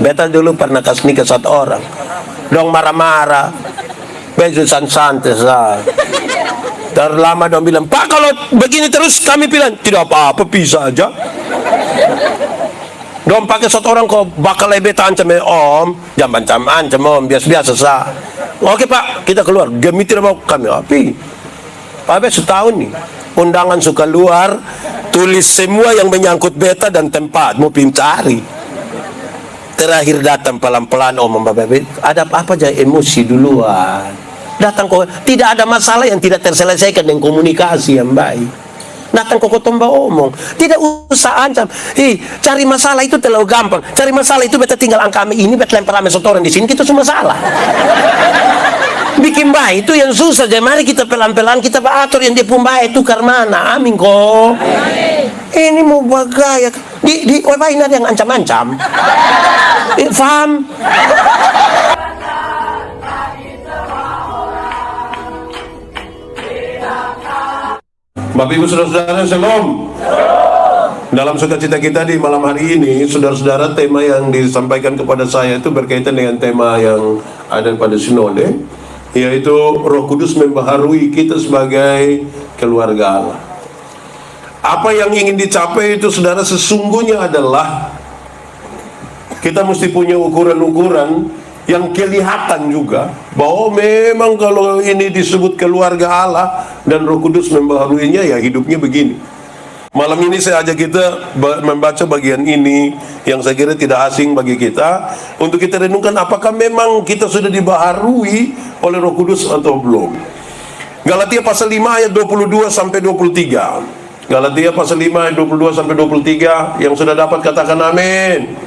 Beta dulu pernah kasih nikah satu orang. Dong marah-marah. Bejo santai sah. Terlama dong bilang, Pak kalau begini terus kami bilang, tidak apa-apa, bisa aja. Dong pakai satu orang kok bakal beta ancam om. Jangan ancam om, biasa-biasa sah. Oke Pak, kita keluar. Gemi tidak mau kami api. Pak setahun nih. Undangan suka luar, tulis semua yang menyangkut beta dan tempat mau cari. Terakhir datang pelan-pelan om Bapak, ada apa aja emosi duluan. Datang kok tidak ada masalah yang tidak terselesaikan dengan komunikasi yang baik. Datang kok tomba omong, tidak usah ancam. Cari masalah itu terlalu gampang. Cari masalah itu beta tinggal angka ini, beta lempar ame setoran di sini, kita semua salah. Bikin baik itu yang susah. Jadi mari kita pelan-pelan kita atur yang dia pun baik itu karmana. Amin kok. Ini mau bagaya di ini ada yang ancam-ancam. Faham? Bapak Ibu saudara-saudara, shalom. Dalam sukacita kita di malam hari ini, saudara-saudara, tema yang disampaikan kepada saya itu berkaitan dengan tema yang ada pada sinode, yaitu Roh Kudus membaharui kita sebagai keluarga Allah. Apa yang ingin dicapai itu, saudara, sesungguhnya adalah kita mesti punya ukuran-ukuran yang kelihatan juga bahwa memang kalau ini disebut keluarga Allah dan Roh Kudus membaharuinya, ya hidupnya begini. Malam ini saya ajak kita membaca bagian ini yang saya kira tidak asing bagi kita, untuk kita renungkan apakah memang kita sudah dibaharui oleh Roh Kudus atau belum. Galatia pasal 5 ayat 22 sampai 23. Galatia pasal 5 ayat 22 sampai 23. Yang sudah dapat katakan amin.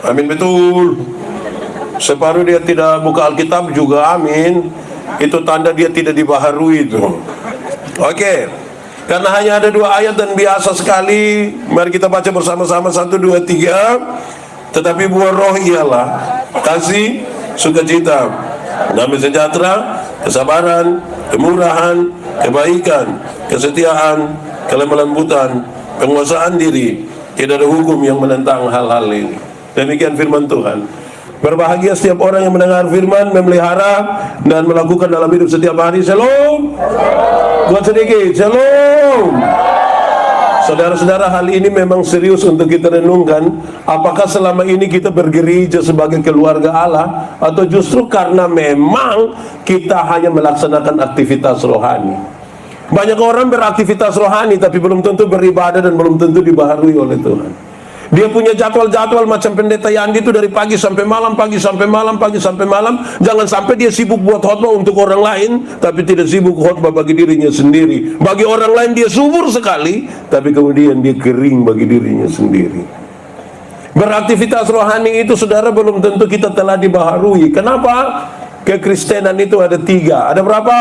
Amin betul. Separuh dia tidak buka Alkitab juga amin. Itu tanda dia tidak dibaharui itu. Oke. Karena hanya ada 2 ayat dan biasa sekali, mari kita baca bersama-sama 1, 2, 3. Tetapi buah roh ialah kasih, sukacita, damai sejahtera, kesabaran, kemurahan, kebaikan, kesetiaan, kelemah lembutan, penguasaan diri. Tidak ada hukum yang menentang hal-hal ini. Demikian firman Tuhan. Berbahagia setiap orang yang mendengar firman, memelihara dan melakukan dalam hidup setiap hari. Shalom. Buat sedikit, shalom. Saudara-saudara, hal ini memang serius untuk kita renungkan. Apakah selama ini kita bergereja sebagai keluarga Allah, atau justru karena memang kita hanya melaksanakan aktivitas rohani? Banyak orang beraktivitas rohani tapi belum tentu beribadah dan belum tentu dibaharui oleh Tuhan. Dia punya jadwal-jadwal macam pendeta Yandi itu dari pagi sampai malam, pagi sampai malam, pagi sampai malam. Jangan sampai dia sibuk buat khotbah untuk orang lain, tapi tidak sibuk khotbah bagi dirinya sendiri. Bagi orang lain dia subur sekali, tapi kemudian dia kering bagi dirinya sendiri. Beraktivitas rohani itu, saudara, belum tentu kita telah dibaharui. Kenapa? Kekristenan itu ada 3. Ada berapa?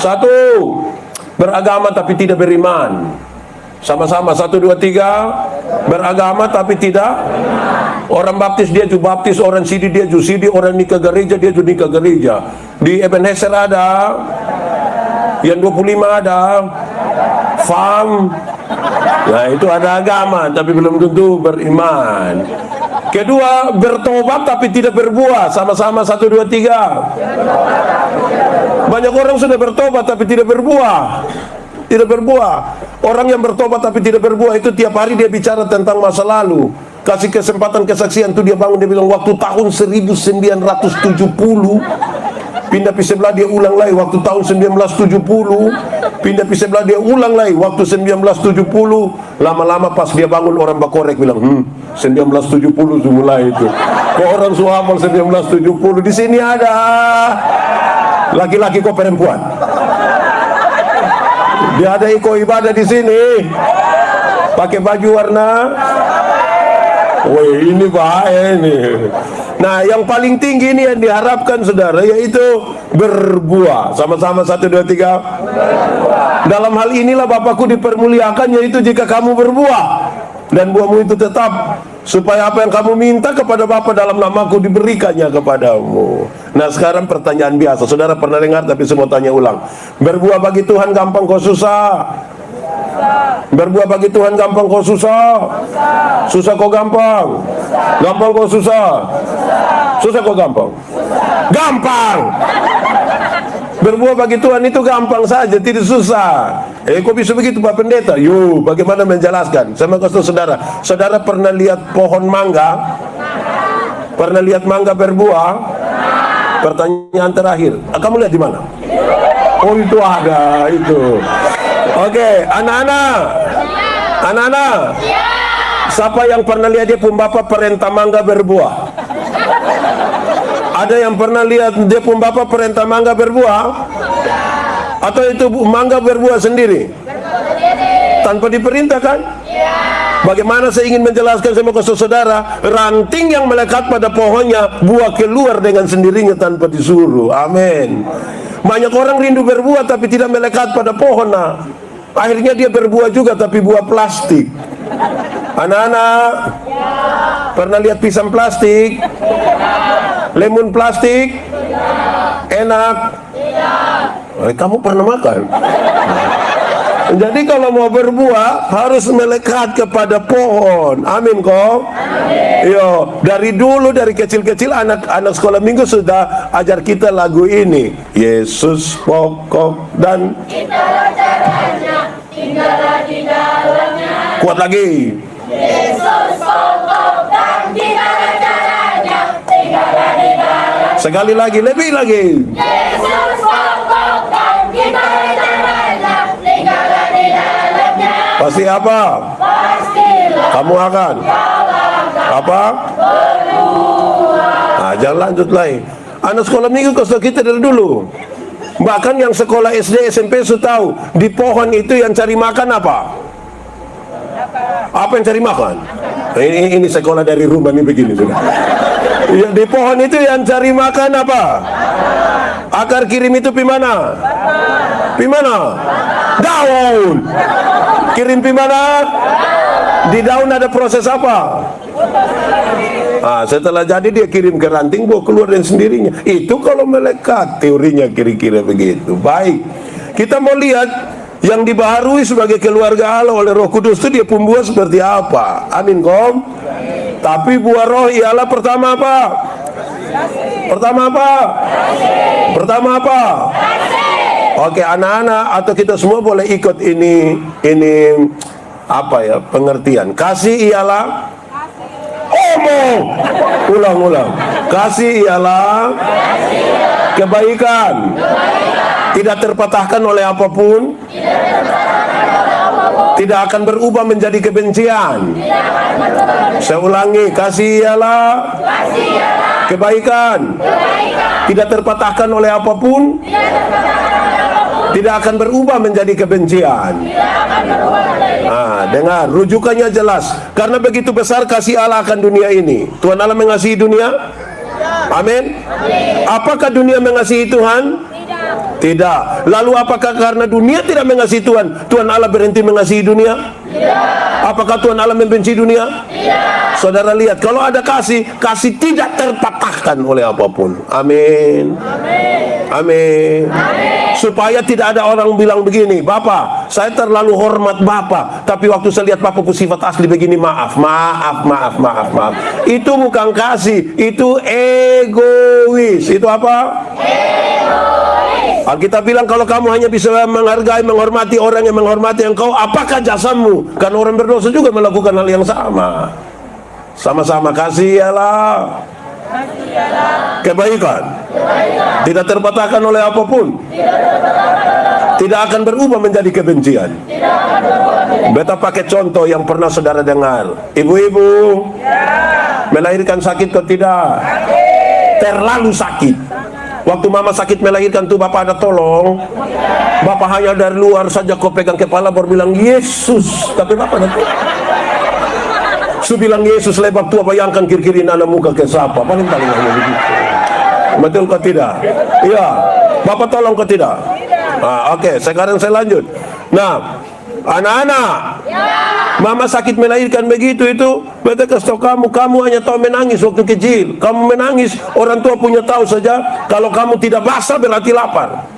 1. Beragama tapi tidak beriman. Sama-sama 1, 2, 3. Beragama tapi tidak. Orang baptis dia juga baptis, orang sidi dia juga sidi, orang nikah gereja dia juga nikah gereja. Di Ebenezer ada, yang 25 ada, FAM. Nah itu ada agama tapi belum tentu beriman. Kedua, bertobat tapi tidak berbuah. Sama-sama 1, 2, 3. Banyak orang sudah bertobat tapi tidak berbuah. Tidak berbuah. Orang yang bertobat tapi tidak berbuah itu tiap hari dia bicara tentang masa lalu. Kasih kesempatan kesaksian tuh dia bangun, dia bilang waktu tahun 1970 pindah pi sebelah dia ulang lagi waktu tahun 1970, pindah pi sebelah dia ulang lagi waktu 1970. Lama-lama pas dia bangun orang bakorek bilang 1970 mulai itu. Kok orang suhafal 1970? Di sini ada laki-laki kok perempuan. Dia ada iko ibadah di sini, pakai baju warna. Wih, ini bahaya ini. Nah, yang paling tinggi ini yang diharapkan, saudara, yaitu berbuah. Sama-sama 1, 2, 3. Dalam hal inilah Bapakku dipermuliakan, yaitu jika kamu berbuah dan buahmu itu tetap, supaya apa yang kamu minta kepada Bapa dalam namaku diberikannya kepadamu. Nah sekarang pertanyaan biasa, saudara pernah dengar tapi semua tanya ulang. Berbuah bagi Tuhan gampang kok susah? Berbuat bagi Tuhan gampang kok susah? Susah kok gampang? Gampang kok susah? Susah kok gampang? Gampang! Berbuat bagi Tuhan itu gampang saja, tidak susah. Kok bisa begitu Pak Pendeta? Yuk, bagaimana menjelaskan? Saya mau kasih saudara. Saudara pernah lihat pohon mangga? Pernah lihat mangga berbuah? Pertanyaan terakhir, kamu lihat di mana? Oh, itu ada itu. Oke, anak-anak. Anak-anak. Siapa yang pernah lihat dia pun bapak perintah mangga berbuah? Ada yang pernah lihat dia pun bapak perintah mangga berbuah? Atau itu mangga berbuah sendiri? Tanpa diperintahkan? Bagaimana saya ingin menjelaskan sama saudara, ranting yang melekat pada pohonnya, buah keluar dengan sendirinya tanpa disuruh. Amin. Banyak orang rindu berbuah tapi tidak melekat pada pohon. Akhirnya dia berbuah juga tapi buah plastik. Anak-anak, pernah lihat pisang plastik? Lemon plastik? Enak? Kamu pernah makan? Jadi kalau mau berbuah harus melekat kepada pohon. Amin kok. Yo, dari dulu dari kecil-kecil anak-anak sekolah minggu sudah ajar kita lagu ini. Yesus pokok dan itulah caranya, tinggallah di dalamnya. Kuat lagi. Yesus pokok dan tinggallah caranya, tinggallah di dalamnya. Sekali lagi, lebih lagi. Yesus pokok dan tinggallah caranya, tinggallah di dalamnya. Pasti apa? Pastilah kamu akan apa? Nah, jangan lanjut lagi. Anak sekolah minggu kosong kita dari dulu. Bahkan yang sekolah SD SMP sudah tahu di pohon itu yang cari makan apa? Apa yang cari makan? Ini sekolah dari rumah nih begini sudah. Ya, di pohon itu yang cari makan apa? Akar kirim itu pi mana? Pi mana? Daun. Kirim pi mana? Di daun ada proses apa? Setelah jadi dia kirim ke ranting, buah keluar dengan sendirinya. Itu kalau melekat, teorinya kira-kira begitu. Baik, kita mau lihat yang dibaharui sebagai keluarga Allah oleh Roh Kudus itu dia pembuah seperti apa. Amin kom. Tapi buah roh ialah pertama apa? Pertama apa? Pertama apa? Oke, anak-anak atau kita semua boleh ikut ini apa ya pengertian. Kasih ialah ulang. Kasih ialah kebaikan, tidak terpatahkan oleh apapun, tidak akan berubah menjadi kebencian. Saya ulangi, kasih ialah kebaikan, tidak terpatahkan oleh apapun, tidak akan berubah menjadi kebencian. Dengar, rujukannya jelas. Karena begitu besar kasih Allah akan dunia ini. Tuhan Allah mengasihi dunia? Amin. Apakah dunia mengasihi Tuhan? Tidak. Lalu apakah karena dunia tidak mengasihi Tuhan, Tuhan Allah berhenti mengasihi dunia? Apakah Tuhan Allah membenci dunia? Saudara lihat, kalau ada kasih tidak terpatahkan oleh apapun. Amin. Amin. Supaya tidak ada orang bilang begini, Bapak, saya terlalu hormat Bapak, tapi waktu saya lihat Bapak sifat asli begini, maaf. Itu bukan kasih, itu egois. Itu apa? Alkitab bilang kalau kamu hanya bisa menghargai, menghormati orang yang menghormati engkau, apakah jasamu? Karena orang berdosa juga melakukan hal yang sama. Sama-sama kasih ialah kebaikan, tidak terpatahkan oleh apapun, tidak akan berubah menjadi kebencian. Beta pakai contoh yang pernah saudara dengar. Ibu-ibu melahirkan sakit atau tidak? Terlalu sakit. Waktu mama sakit melahirkan tuh bapak ada tolong. Bapak hanya dari luar saja kau pegang kepala baru bilang Yesus. Tapi bapak ada su bilang Yesus lebar tua, bayangkan kiri-kiri anak muka ke siapa. Paling hanya begitu. Betul kau tidak? Iya. Bapak tolong kau tidak? Oke, sekarang saya lanjut. Nah, anak-anak, mama sakit melahirkan begitu itu, beta kasih tahu kamu hanya tahu menangis waktu kecil. Kamu menangis, orang tua punya tahu saja. Kalau kamu tidak basah berarti lapar.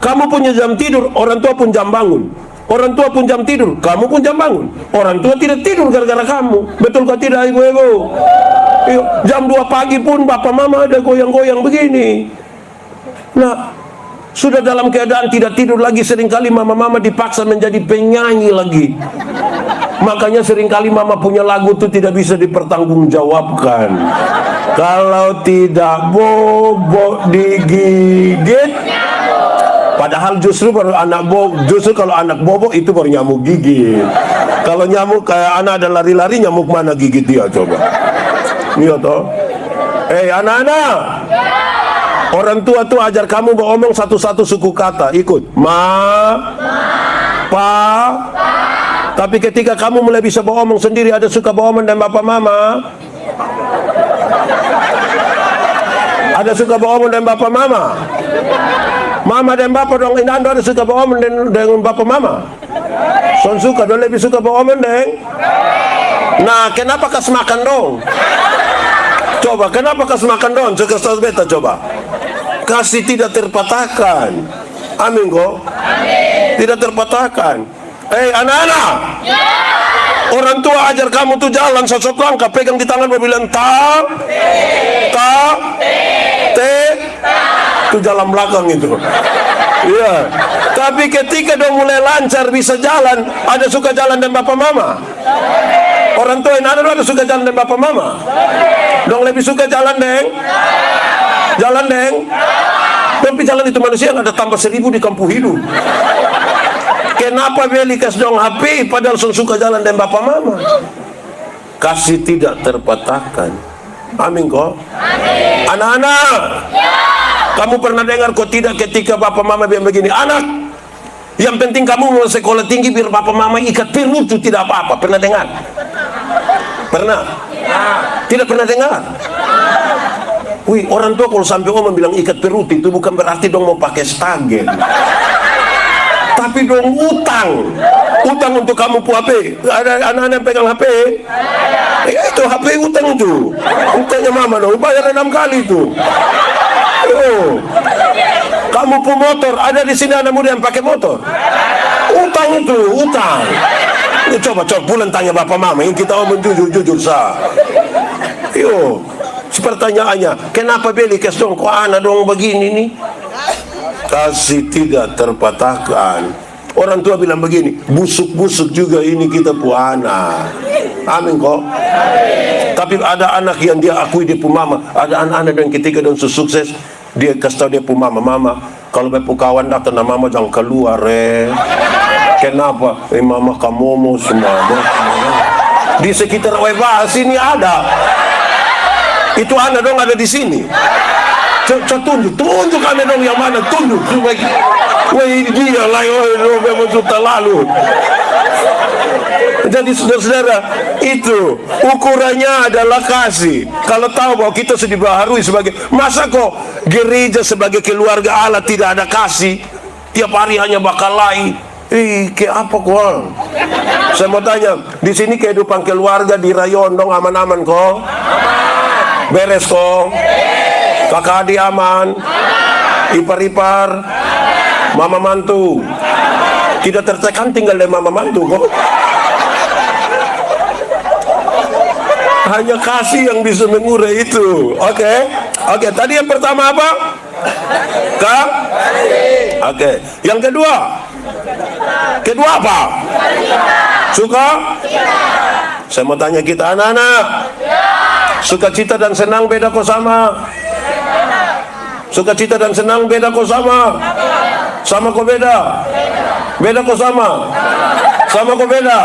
Kamu punya jam tidur, orang tua pun jam bangun. Orang tua pun jam tidur, kamu pun jam bangun. Orang tua tidak tidur gara-gara kamu. Betul kah tidak, ibu-ibu? Jam 2 pagi pun bapak mama ada goyang-goyang begini. Nah, sudah dalam keadaan tidak tidur lagi, seringkali mama-mama dipaksa menjadi penyanyi lagi. Makanya seringkali mama punya lagu itu tidak bisa dipertanggungjawabkan. Kalau tidak bobok digigit. Padahal justru baru kalau anak bobok itu baru nyamuk gigit. Kalau nyamuk kayak anak ada lari-lari, nyamuk mana gigit dia coba? Iya toh. Anak-anak. Orang tua tuh ajar kamu ngomong satu-satu suku kata. Ikut. Pa. Tapi ketika kamu mulai bisa ngomong sendiri, ada suka ngomong dan bapak mama. Ada suka ngomong dan bapak mama. Mama dan bapak dong, ini anda ada suka ngomong dengan bapak mama. Son suka dong, lebih suka ngomong deng. Nah, kenapa kas makan dong? Coba, kenapa kas makan dong? Coba beta coba. Kasih tidak terpatahkan. Amin kok. Tidak terpatahkan. Anak-anak. Orang tua ajar kamu tuh jalan sosok langkah, pegang di tangan bilang te. Itu jalan belakang itu. Iya. Tapi ketika dong mulai lancar bisa jalan, ada suka jalan dan bapak mama. Orang tua yang ada suka jalan dan bapak mama. Dong lebih suka jalan deng. Jalan deng. Tapi jalan itu manusia ada tambah 1000 di kampung hidup. Kenapa beli kas dong HP padahal suka jalan dan bapak mama? Kasih tidak terpatahkan. Amin kok. Anak-anak. Kamu pernah dengar kok tidak ketika bapak mama bilang begini, anak, yang penting kamu mau sekolah tinggi biar bapak mama ikat perut itu tidak apa-apa. Pernah dengar? Pernah? Tidak pernah dengar? Wih, orang tua kalau sampai ngomong bilang ikat perut itu bukan berarti dong mau pakai stagen. Tapi dong utang untuk kamu pu HP. Ada anak-anak yang pegang HP. Itu HP utang itu. Utangnya mama dong, bayar 6 kali itu. Kamu pu motor, ada di sini anak muda yang pakai motor. Utang itu, utang. Coba bulan tanya bapak mama, yang kita omong jujur sah. Pertanyaannya, kenapa beli kes dong? Kok anak dong begini nih? Kasih tidak terpatahkan. Orang tua bilang begini, busuk-busuk juga ini kita pu anak. Amin kok. Tapi ada anak yang dia akui dia pu mama. Ada anak-anak yang ketika dia sukses, dia kasih tahu dia pu mama, kalau pu kawan datang nama mama jangan keluar Kenapa? Mama kamu mau semua. Di sekitar Weba sini ada. Itu anak dong ada di sini. Tunjuk anak dong yang mana, tunjuk. Wih dia lah, memang sudah lalu. Jadi saudara-saudara, itu ukurannya adalah kasih. Kalau tahu bahwa kita sudah dibaharui sebagai, masa kok gereja sebagai keluarga Allah tidak ada kasih, tiap hari hanya bakal lain. Kayak apa kok? Saya mau tanya, di sini kehidupan keluarga di rayon dong aman-aman kok? Beres kok? Kakak adik aman? Ipar-ipar? Mama mantu? Tidak tertekan tinggal dari mama mantu kok? Hanya kasih yang bisa mengurai itu. Oke. Tadi yang pertama apa? Oke. Yang kedua? Kedua apa? Suka? Saya mau tanya kita anak-anak. Sukacita dan senang beda kok sama? Sukacita dan senang beda kok sama? Sama kok beda? Beda kok sama? Sama kok beda?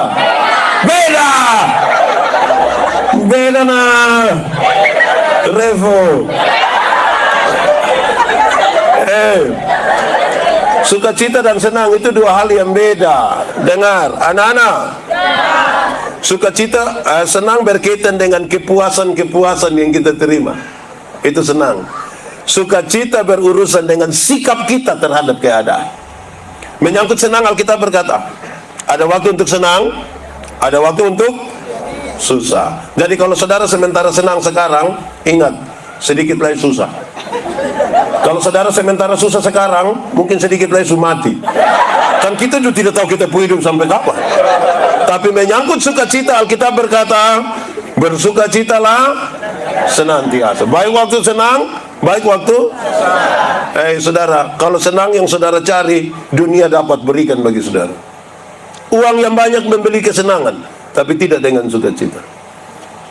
Beda! Beda nah. Revo. Sukacita dan senang itu dua hal yang beda. Dengar, anak-anak. Sukacita, senang berkaitan dengan kepuasan yang kita terima. Itu senang. Sukacita berurusan dengan sikap kita terhadap keadaan. Menyangkut senang, Alkitab berkata, ada waktu untuk senang, ada waktu untuk susah. Jadi kalau saudara sementara senang sekarang, ingat, sedikit lagi susah. Kalau saudara sementara susah sekarang, mungkin sedikit lagi mati. Kan kita juga tidak tahu kita hidup sampai kapan. Tapi menyangkut sukacita, Alkitab berkata, bersukacitalah senantiasa. Baik waktu senang, baik waktu saudara, kalau senang yang saudara cari, dunia dapat berikan bagi saudara. Uang yang banyak membeli kesenangan, tapi tidak dengan sukacita.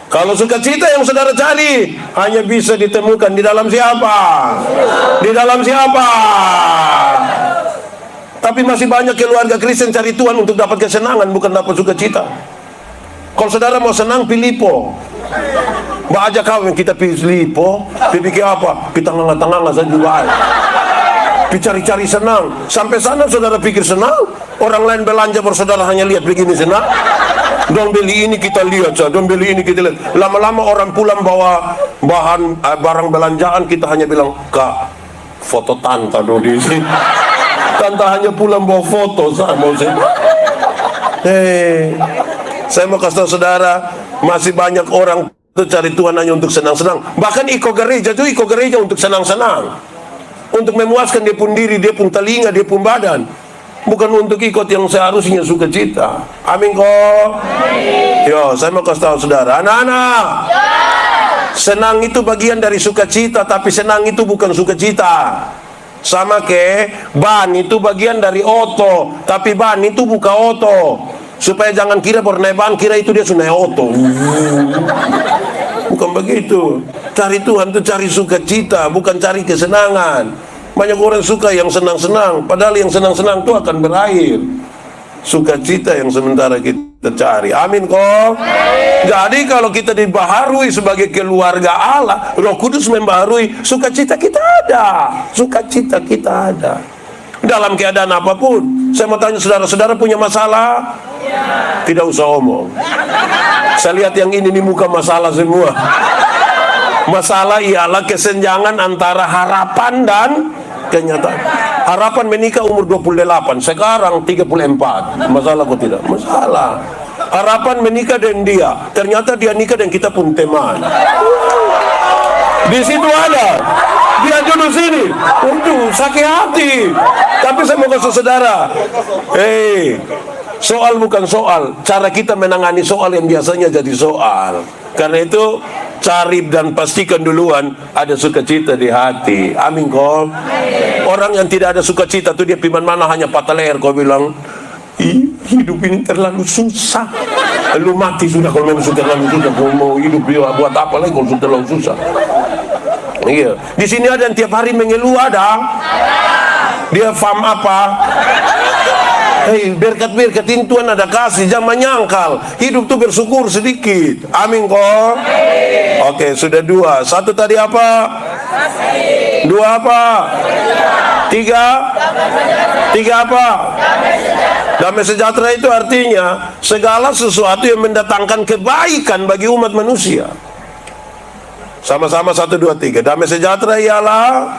Kalau sukacita yang saudara cari hanya bisa ditemukan di dalam siapa? Di dalam siapa? Tapi masih banyak keluarga Kristen cari Tuhan untuk dapat kesenangan, bukan dapat sukacita. Kalau saudara mau senang, pilih po. Mbak aja kawin, kita pilih po. Pikir apa? Kita nganga-nganga saja baik. Cari-cari senang. Sampai sana saudara pikir senang. Orang lain belanja bersaudara hanya lihat begini senang. Dong beli ini kita lihat saja, dong beli ini kita lihat. Lama-lama orang pulang bawa barang belanjaan, kita hanya bilang, Kak, foto tante dong di sini. Tante hanya pulang bawa foto, saya mau saya mau kasih tahu saudara, masih banyak orang itu cari Tuhan hanya untuk senang-senang. Bahkan iko gereja untuk senang-senang, untuk memuaskan dia pun diri, dia pun telinga, dia pun badan, bukan untuk ikut yang seharusnya sukacita. Amin kok. Yo, saya mau kasih tahu saudara, anak-anak, senang itu bagian dari sukacita, tapi senang itu bukan sukacita. Sama ke ban itu bagian dari oto, tapi ban itu bukan oto. Supaya jangan kira baru naik ban, kira itu dia sudah naik oto. Bukan begitu. Cari Tuhan itu cari sukacita, bukan cari kesenangan. Banyak orang suka yang senang-senang, padahal yang senang-senang itu akan berakhir. Sukacita yang sementara kita cari. Amin kok. Jadi kalau kita dibaharui sebagai keluarga Allah, Roh Kudus membaharui, sukacita kita ada. Sukacita kita ada. Dalam keadaan apapun. Saya mau tanya saudara-saudara punya masalah? Tidak usah omong. Saya lihat yang ini muka masalah semua. Masalah ialah kesenjangan antara harapan dan kenyataan. Harapan menikah umur 28, sekarang 34. Masalah kok tidak? Masalah. Harapan menikah dengan dia, ternyata dia nikah dan kita pun teman. Di situ ada. Dia jodoh sini. Waduh, sakit hati. Tapi saya mau kasih saudara, soal bukan soal, cara kita menangani soal yang biasanya jadi soal. Karena itu cari dan pastikan duluan ada sukacita di hati. Amin kok. Orang yang tidak ada sukacita itu dia piman mana hanya patah leher. Kau bilang, hidup ini terlalu susah. Lu mati sudah kalau memang sudah terlalu susah. Kau mau hidup buat apa lagi kalau sudah terlalu susah? Iya. Di sini ada yang tiap hari mengeluh ada. Dia faham apa? Berkat-berkat ini Tuhan ada kasih, jangan menyangkal. Hidup tuh bersyukur sedikit. Amin kok. Oke, sudah dua. Satu tadi apa? Dua apa? Tiga? Tiga apa? Damai sejahtera itu artinya segala sesuatu yang mendatangkan kebaikan bagi umat manusia. Sama-sama 1, 2, 3. Damai sejahtera ialah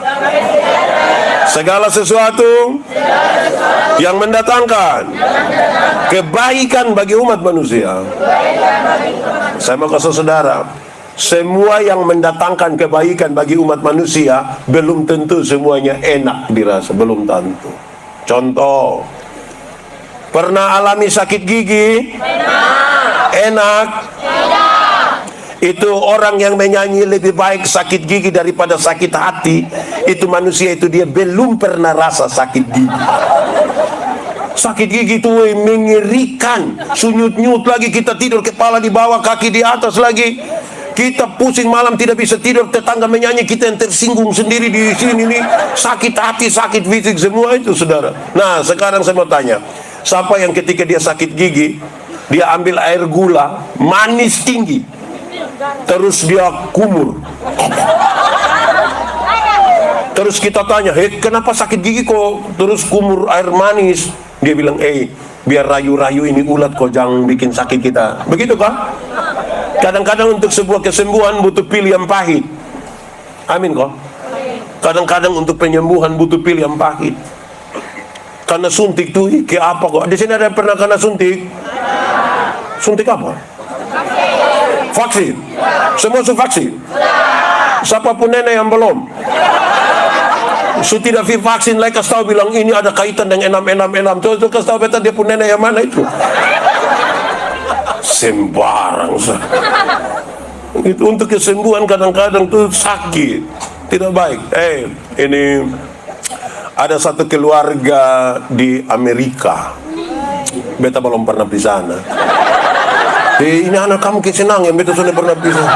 segala sesuatu yang mendatangkan kebaikan bagi umat manusia. Saya mau kasih saudara, semua yang mendatangkan kebaikan bagi umat manusia belum tentu semuanya enak dirasa, belum tentu. Contoh, pernah alami sakit gigi? Enak. Itu orang yang menyanyi lebih baik sakit gigi daripada sakit hati. Itu manusia itu dia belum pernah rasa sakit gigi. Sakit gigi itu mengerikan. Sunyut-nyut lagi, kita tidur kepala di bawah, kaki di atas lagi. Kita pusing malam tidak bisa tidur, tetangga menyanyi, kita yang tersinggung sendiri di sini nih. Sakit hati, sakit fisik, semua itu saudara. Nah sekarang saya mau tanya, siapa yang ketika dia sakit gigi, dia ambil air gula manis tinggi, terus dia kumur. Terus kita tanya, kenapa sakit gigi kok terus kumur air manis? Dia bilang, biar rayu-rayu ini ulat kok, jangan bikin sakit kita. Begitu kah? Kadang-kadang untuk sebuah kesembuhan butuh pil yang pahit. Amin kok. Kadang-kadang untuk penyembuhan butuh pil yang pahit. Karena suntik tuh kayak apa kok? Di sini ada yang pernah kena suntik? Suntik apa? Vaksin. Semua vaksin. Siapapun nenek yang belum. So tidak vaksin lagi kasih tahu bilang ini ada kaitan dengan enam. Tuh kasih tahu beta dia pun nenek yang mana itu. Sembarang. Itu untuk kesembuhan kadang-kadang tuh sakit, tidak baik. Ini ada satu keluarga di Amerika. Beta belum pernah di sana. Ini anak kamu kesenang yang beta sudah pernah di sana.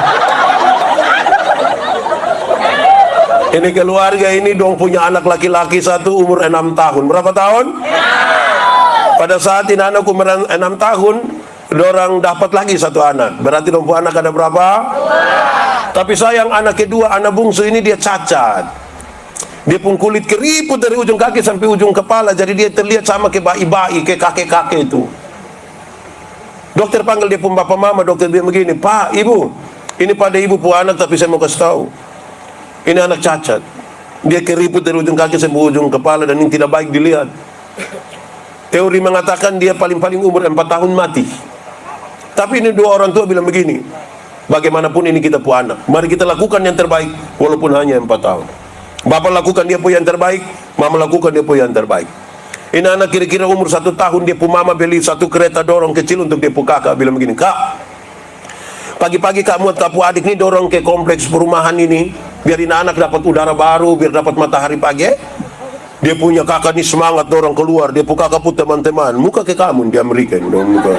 Ini keluarga ini dong punya anak laki-laki satu umur 6 tahun. Berapa tahun? Pada saat ini anak umur 6 tahun, dorang dapat lagi satu anak. Berarti dong anak ada berapa? 2. Tapi sayang anak kedua, anak bungsu ini dia cacat. Dia pun kulit keriput dari ujung kaki sampai ujung kepala. Jadi dia terlihat sama kayak bayi-bayi, kayak kakek-kakek itu. Dokter panggil dia pun bapak mama. Dokter bilang begini, Pak, Ibu, ini pada ibu pun anak tapi saya mau kasih tahu. Ini anak cacat. Dia keriput dari ujung kaki sampai ujung kepala dan ini tidak baik dilihat. Teori mengatakan dia paling-paling umur 4 tahun mati. Tapi ini dua orang tua bilang begini, bagaimanapun ini kita pun anak, mari kita lakukan yang terbaik walaupun hanya 4 tahun. Bapak lakukan dia pun yang terbaik, mama lakukan dia pun yang terbaik. Ini anak kira-kira umur 1 tahun, dia pun mama beli satu kereta dorong kecil untuk dia pun kakak. Bilang begini, Kak, pagi-pagi kamu atau kapu adik ini dorong ke kompleks perumahan ini, biarin anak dapat udara baru, biar dapat matahari pagi. Dia punya kakak ini semangat dorong keluar. Dia pun kakak pun teman-teman, muka ke kamu di Amerika ini dong, muka.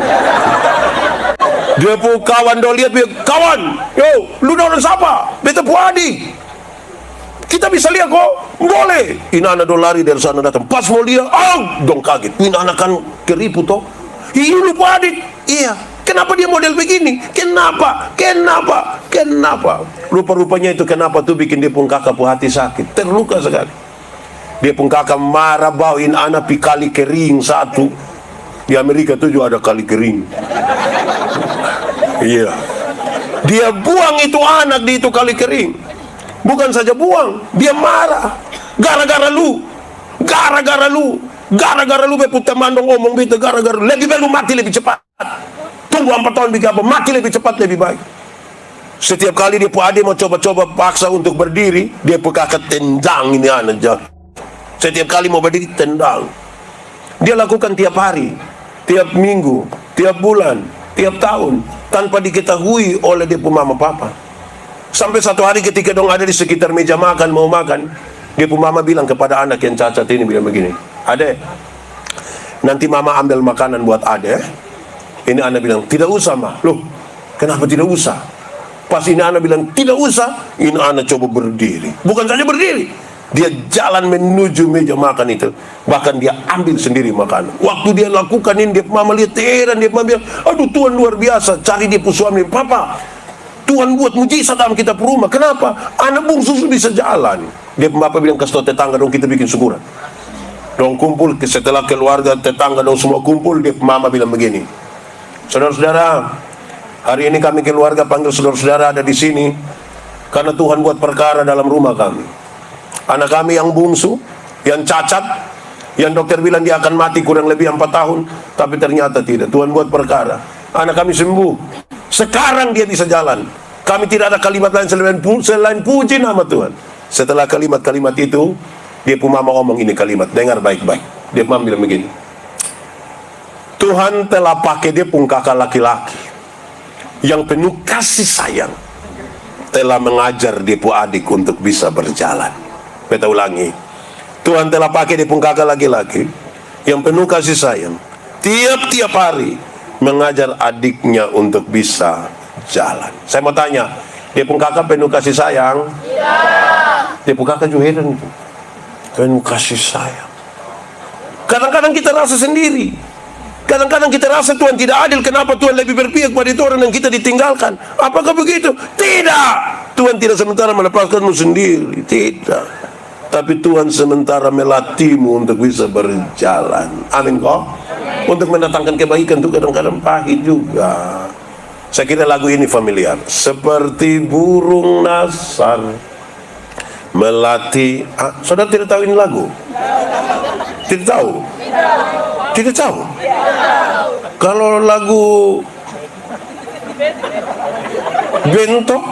Dia pun kawan dong lihat, kawan, yo, lu dorong siapa? Beta pun adik. Kita bisa lihat kok, boleh. Ini anak dong lari dari sana datang. Pas mau lihat, dong kaget. Ini anak kan keriput toh. Ini lu pun adik. Iya. Kenapa dia model begini? Kenapa? Rupa-rupanya itu kenapa tuh bikin dia pun kakak pun hati sakit, terluka sekali. Dia pun kakak marah bawain anak pi kali kering satu. Di Amerika tuh juga ada kali kering. Iya. Dia buang itu anak di itu kali kering. Bukan saja buang, dia marah. Gara-gara lu. Gara-gara lu beput teman dong ngomong gitu, gara-gara lebih baik lu mati lebih cepat. Tunggu 4 tahun bikin apa? Mati lebih cepat lebih baik. Setiap kali dia pun adik mau coba-coba paksa untuk berdiri, dia pun kakak tendang ini anak jatuh. Setiap kali mau berdiri tendang. Dia lakukan tiap hari, tiap minggu, tiap bulan, tiap tahun, tanpa diketahui oleh dia pun mama papa. Sampai satu hari ketika dong ada di sekitar meja makan mau makan, dia pun mama bilang kepada anak yang cacat ini bilang begini, Adek, nanti mama ambil makanan buat adek. Ini anak bilang, tidak usah mah. Loh, kenapa tidak usah? Pas ini anak bilang, tidak usah. Ini anak coba berdiri. Bukan saja berdiri, dia jalan menuju meja makan itu. Bahkan dia ambil sendiri makanan. Waktu dia lakukan ini, dia mama lihat heran. Dia mama bilang, aduh Tuhan luar biasa. Cari dia pun suami, Papa, Tuhan buat mujizat dalam kita rumah. Kenapa? Anak bungsu bisa jalan. Dia bapak bilang, kasih tau tetangga dong kita bikin syukuran. Dong kumpul, setelah keluarga tetangga dong semua kumpul, dia mama bilang begini, saudara-saudara, hari ini kami keluarga panggil saudara-saudara ada di sini karena Tuhan buat perkara dalam rumah kami. Anak kami yang bungsu, yang cacat, yang dokter bilang dia akan mati kurang lebih 4 tahun, tapi ternyata tidak. Tuhan buat perkara. Anak kami sembuh. Sekarang dia bisa jalan. Kami tidak ada kalimat lain selain puji nama Tuhan. Setelah kalimat-kalimat itu, dia pun mama ngomong ini kalimat, dengar baik-baik. Dia mama bilang begini, Tuhan telah pakai dia pun kakak laki-laki yang penuh kasih sayang, telah mengajar dia pun adik untuk bisa berjalan. Beta ulangi, Tuhan telah pakai dia pun kakak laki-laki yang penuh kasih sayang, tiap-tiap hari mengajar adiknya untuk bisa jalan. Saya mau tanya, dia pun kakak penuh kasih sayang? Iya. Dia pun kakak juga heran itu, penuh kasih sayang. Kadang-kadang kita rasa sendiri. Kadang-kadang kita rasa Tuhan tidak adil. Kenapa Tuhan lebih berpihak pada itu orang yang kita ditinggalkan? Apakah begitu? Tidak. Tuhan tidak sementara melepaskanmu sendiri. Tidak. Tapi Tuhan sementara melatihmu untuk bisa berjalan. Amin kok? Untuk mendatangkan kebaikan itu kadang-kadang pahit juga. Saya kira lagu ini familiar. Seperti burung nasar melatih. Saudara tidak tahu ini lagu? Tidak tahu? Tidak tahu? Kalau lagu Bentok,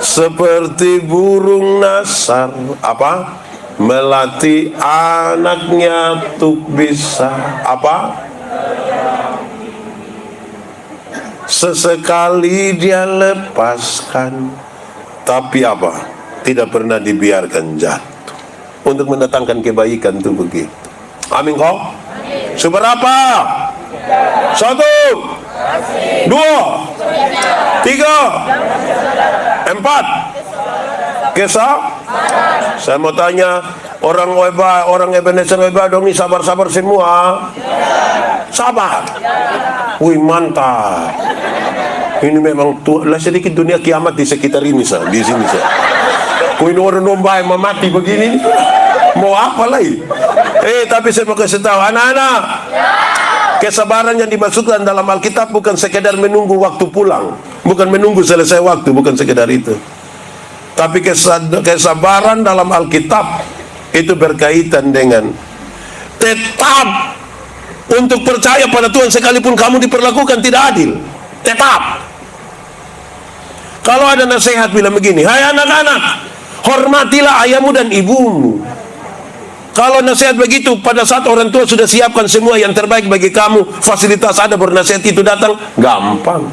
seperti burung nasar apa? Melatih anaknya untuk bisa apa? Sesekali dia lepaskan, tapi apa? Tidak pernah dibiarkan jatuh. Untuk mendatangkan kebaikan itu begitu. Amin kok? Seberapa? 1, 2, 3, 4. Kisah? Saya mau tanya, orang Weba, orang Ebenezer Weba dong nih sabar-sabar semua. Sabar. Wih mantap. Ini memang lah sedikit dunia kiamat di sekitar ini sah, di sini sah. Kuin orang domba yang mati begini, mau apa lagi? Tapi saya mau kasih tahu anak-anak, kesabaran yang dimaksudkan dalam Alkitab bukan sekedar menunggu waktu pulang, bukan menunggu selesai waktu, bukan sekedar itu. Tapi kesabaran dalam Alkitab itu berkaitan dengan tetap untuk percaya pada Tuhan sekalipun kamu diperlakukan tidak adil. Tetap. Kalau ada nasihat bilang begini, hai anak-anak, hormatilah ayahmu dan ibumu. Kalau nasihat begitu, pada saat orang tua sudah siapkan semua yang terbaik bagi kamu, fasilitas ada, bernasihat itu datang, gampang.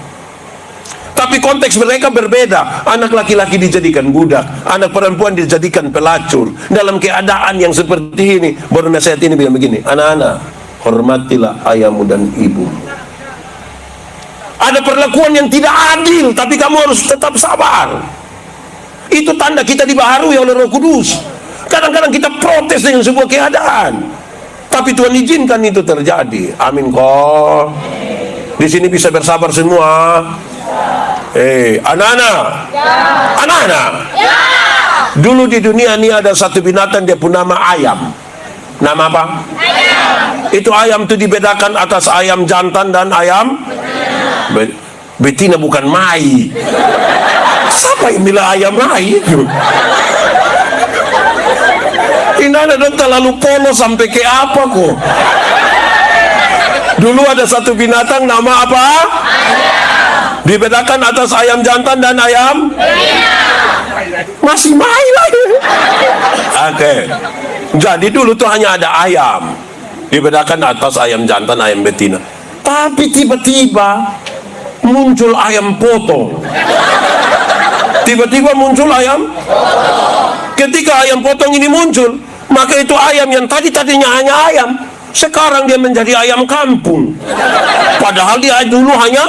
Tapi konteks mereka berbeda. Anak laki-laki dijadikan budak, anak perempuan dijadikan pelacur. Dalam keadaan yang seperti ini, baru nasihat ini bilang begini, anak-anak, hormatilah ayahmu dan ibumu. Ada perlakuan yang tidak adil, tapi kamu harus tetap sabar. Itu tanda kita dibaharui oleh Roh Kudus. Kadang-kadang kita protes dengan sebuah keadaan, tapi Tuhan izinkan itu terjadi. Amin kok. Di sini bisa bersabar semua. Anak-anak, anak-anak. Dulu di dunia ini ada satu binatang, dia pun nama ayam. Nama apa? Ayam. Itu ayam itu dibedakan atas ayam jantan dan ayam betina, bukan mai. Siapa yang bilang ayam mai itu? Ini ada terlalu polos sampai ke apa kok? Dulu ada satu binatang nama apa? Dibedakan atas ayam jantan dan ayam masih mai lagi. Oke. Jadi dulu tuh hanya ada ayam, dibedakan atas ayam jantan, ayam betina. Tapi tiba-tiba muncul ayam potong. Tiba-tiba muncul ayam. Ketika ayam potong ini muncul, maka itu ayam yang tadinya hanya ayam, sekarang dia menjadi ayam kampung. Padahal dia dulu hanya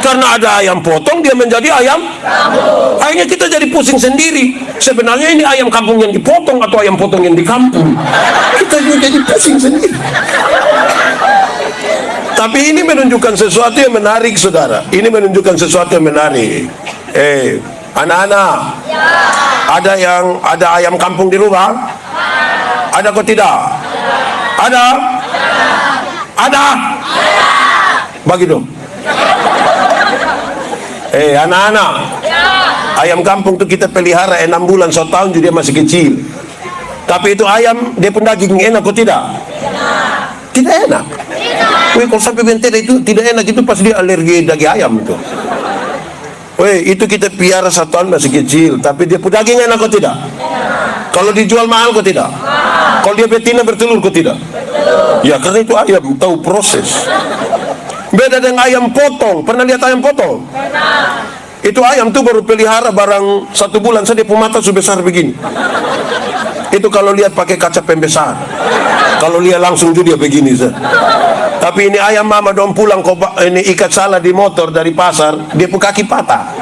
karena ada ayam potong, dia menjadi ayam kampung. Akhirnya kita jadi pusing sendiri. Sebenarnya ini ayam kampung yang dipotong atau ayam potong yang di kampung? Kita juga jadi pusing sendiri. Tapi ini menunjukkan sesuatu yang menarik, saudara. Ini menunjukkan sesuatu yang menarik. Anak-anak, ada ayam kampung di rumah? Ada kok tidak? Ada? Ada? Bagi dong. Anak-anak, ayam kampung itu kita pelihara 6 bulan, 1 tahun jadi dia masih kecil. Tapi itu ayam, dia pun daging enak kok tidak? Tidak enak. Wih, kalau sampai benteng itu tidak enak, itu pas dia alergi daging ayam itu. Wih, itu kita piara 1 tahun masih kecil, tapi dia pun daging enak kok tidak? Kalau dijual mahal kok tidak? Kalau dia betina bertelur kok tidak? Ya karena itu ayam tahu proses. Beda dengan ayam potong. Pernah lihat ayam potong? Itu ayam tuh baru pelihara barang 1 bulan saja, dia mata sebesar begini. Itu kalau lihat pakai kaca pembesar. Kalau lihat langsung juga dia begini sah. Tapi ini ayam mama dong pulang kok ini ikat salah di motor dari pasar, dia pun kaki patah.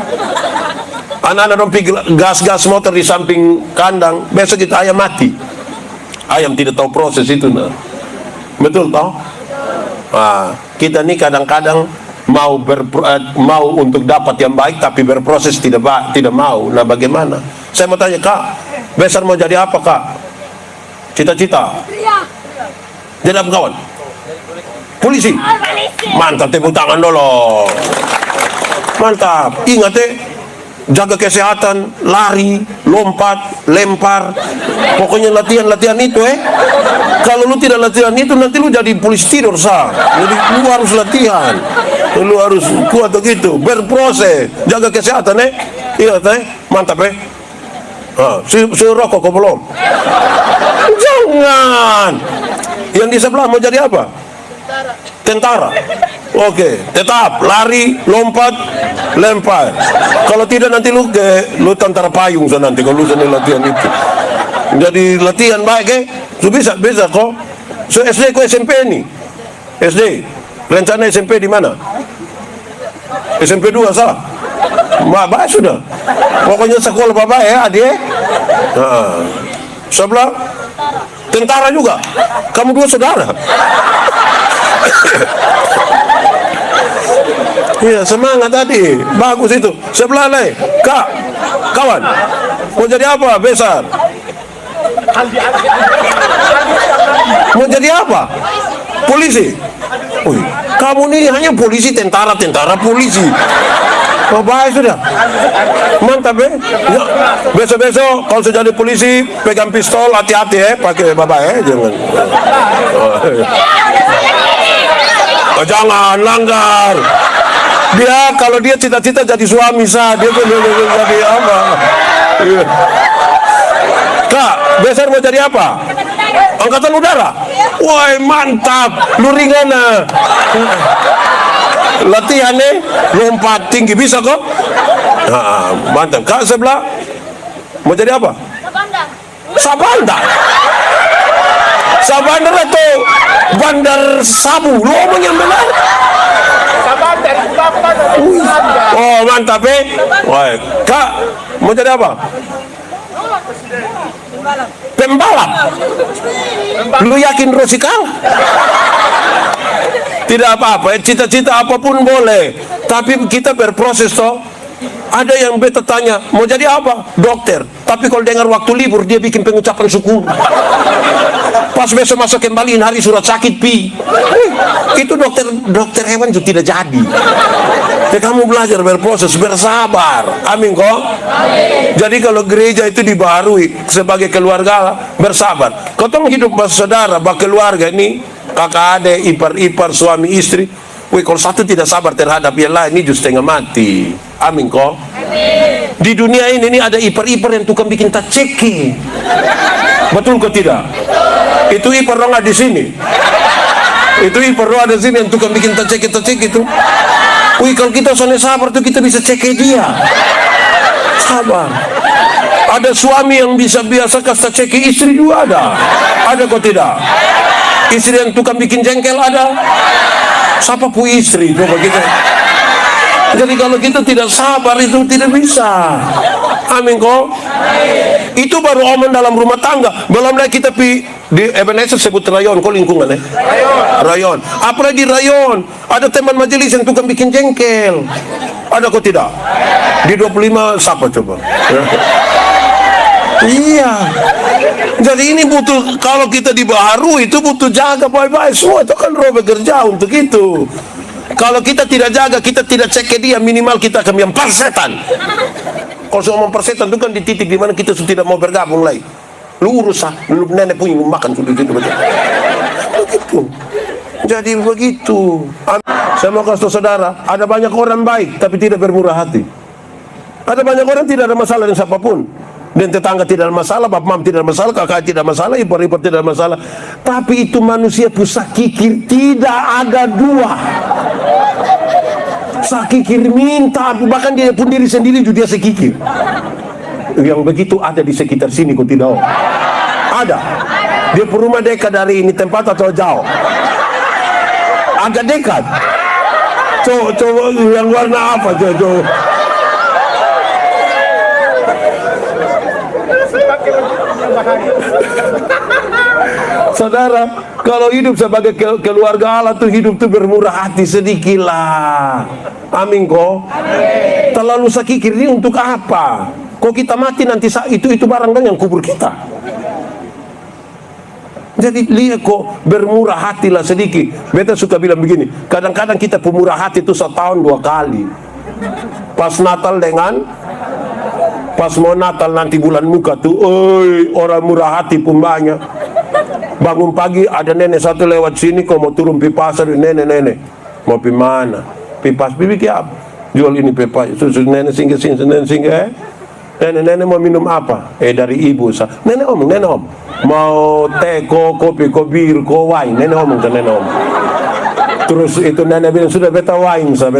Anak-anak dong pergi gas motor di samping kandang, besok itu ayam mati. Ayam tidak tahu proses itu, nah. Betul toh? Nah, kita nih kadang-kadang mau untuk dapat yang baik tapi berproses tidak mau. Nah, bagaimana? Saya mau tanya, Kak, besar mau jadi apa, Kak? Cita-cita? Jadi apa, kawan? Polisi? Mantap, tepuk tangan dulu. Mantap. Ingat jaga kesehatan, lari, lompat, lempar. Pokoknya latihan itu Kalau lu tidak latihan itu, nanti lu jadi polisi tidur sah. Jadi lu harus latihan. Lu harus kuat begitu, berproses, jaga kesehatan Iya teh, mantap si rokok kok belum? Jangan. Yang di sebelah mau jadi apa? Tentara. Oke, tetap lari, lompat, lempar. Kalau tidak nanti lu tentara payung nanti kalau lu latihan itu. Jadi latihan baik lu bisa kok. So SD kok SMP nih? SD. Rencana SMP di mana? SMP 2 salah. Baik sudah. Pokoknya sekolah bapak adik. Sebelah tentara juga. Kamu dua saudara. Iya, semangat tadi. Bagus itu. Sebelah lain. Kak, kawan. Mau jadi apa besar? Mau jadi apa? Polisi. Kamu nih hanya polisi, tentara, polisi. Oh, baik sudah. Mantap ya. Besok-besok kalau sudah jadi polisi pegang pistol, hati-hati pakai bapak jangan. Jangan langgar. Dia kalau dia cita-cita jadi suami dia tuh jadi apa? Kak, besar mau jadi apa? Angkatan udara. Woi, mantap. Lu ringan latihan lompat tinggi bisa kok. Mantap. Kak sebelah mau jadi apa? Sabandar. Sabandar itu bandar sabu. Lu omong yang benar. Oh, mantap Woi, Kak mau jadi apa? Pembalap. Lu yakin Rosi kalah? Tidak apa-apa, cita-cita apapun boleh. Tapi kita berproses toh. Ada yang beta tanya, mau jadi apa? Dokter. Tapi kalau dengar waktu libur dia bikin pengucapan syukur. Pas besok masuk kembaliin hari surat sakit itu dokter hewan juga tidak jadi. Jadi kamu belajar berproses, bersabar. Amin kok. Jadi kalau gereja itu dibaharui sebagai keluarga, bersabar. Kau tahu hidup bersaudara, berkeluarga ini kakak adik, ipar-ipar, suami istri. Kalau satu tidak sabar terhadap yang lain, ini justru setengah mati. Amin kok. Di dunia ini ada ipar-ipar yang tukang bikin taceki. Betul kok tidak? Itu ipar orang ada di sini. Itu ipar orang ada di sini yang tukang bikin taceki itu. Kalau kita soalnya sabar tuh kita bisa cek dia. Sabar. Ada suami yang bisa biasa kasih cek istri juga ada. Ada kok tidak? Istri yang tukang bikin jengkel ada. Siapa pun istri coba kita. Jadi kalau kita tidak sabar itu tidak bisa. Amin kok. Itu baru omongan dalam rumah tangga. Belum lagi kita di Ebenezer sebut rayon, kok lingkungan rayon. Apalagi rayon. Ada teman majelis yang tukang bikin jengkel. Ada kok tidak? Di 25 siapa coba? Iya. Jadi ini butuh, kalau kita dibaharui itu butuh jaga baik-baik. Semua itu kan roh bekerja untuk itu. Kalau kita tidak jaga, kita tidak cek ke dia, minimal kita akan yang persetan. Kalau semua persetan itu kan di titik dimana kita sudah tidak mau bergabung lagi. Lu urus lu nenek punya makan sudah gitu begitu. Jadi begitu. Saya mau kasih saudara, ada banyak orang baik tapi tidak bermurah hati. Ada banyak orang tidak ada masalah dengan siapapun. Dan tetangga tidak ada masalah, bapak mam tidak ada masalah, kakak tidak ada masalah, ipar-ipar tidak ada masalah. Tapi itu manusia pusat kikir, tidak ada dua. Sakikir minta, bahkan dia pun diri sendiri juga dia sekikir. Yang begitu ada di sekitar sini, kok tidak? Ada. Dia rumah dekat dari ini tempat atau jauh? Agak dekat. Coba yang warna apa? Coba. Saudara, kalau hidup sebagai keluarga Allah tuh hidup tuh bermurah hati sedikitlah. Amin kok. Terlalu sakikir ini untuk apa? Kok kita mati nanti itu barang kan yang kubur kita. Jadi lihat kok bermurah hatilah sedikit. Beta suka bilang begini, kadang-kadang kita pemurah hati itu setahun 2 kali. Pas Natal pas mau Natal nanti bulan muka tuh, orang murah hati pun banyak. Bangun pagi ada nenek satu lewat sini, kau mau turun pi pasar, nenek mau pi mana? Pi pas bibi apa? jual ini pepaya. Susu nenek singgah sini, nenek singgah. Nenek mau minum apa? Dari ibu. Nenek om, mau teh, kopi, bir, wine. Nenek omong ke nenek om. Terus itu nenek bilang, sudah beta wine sa.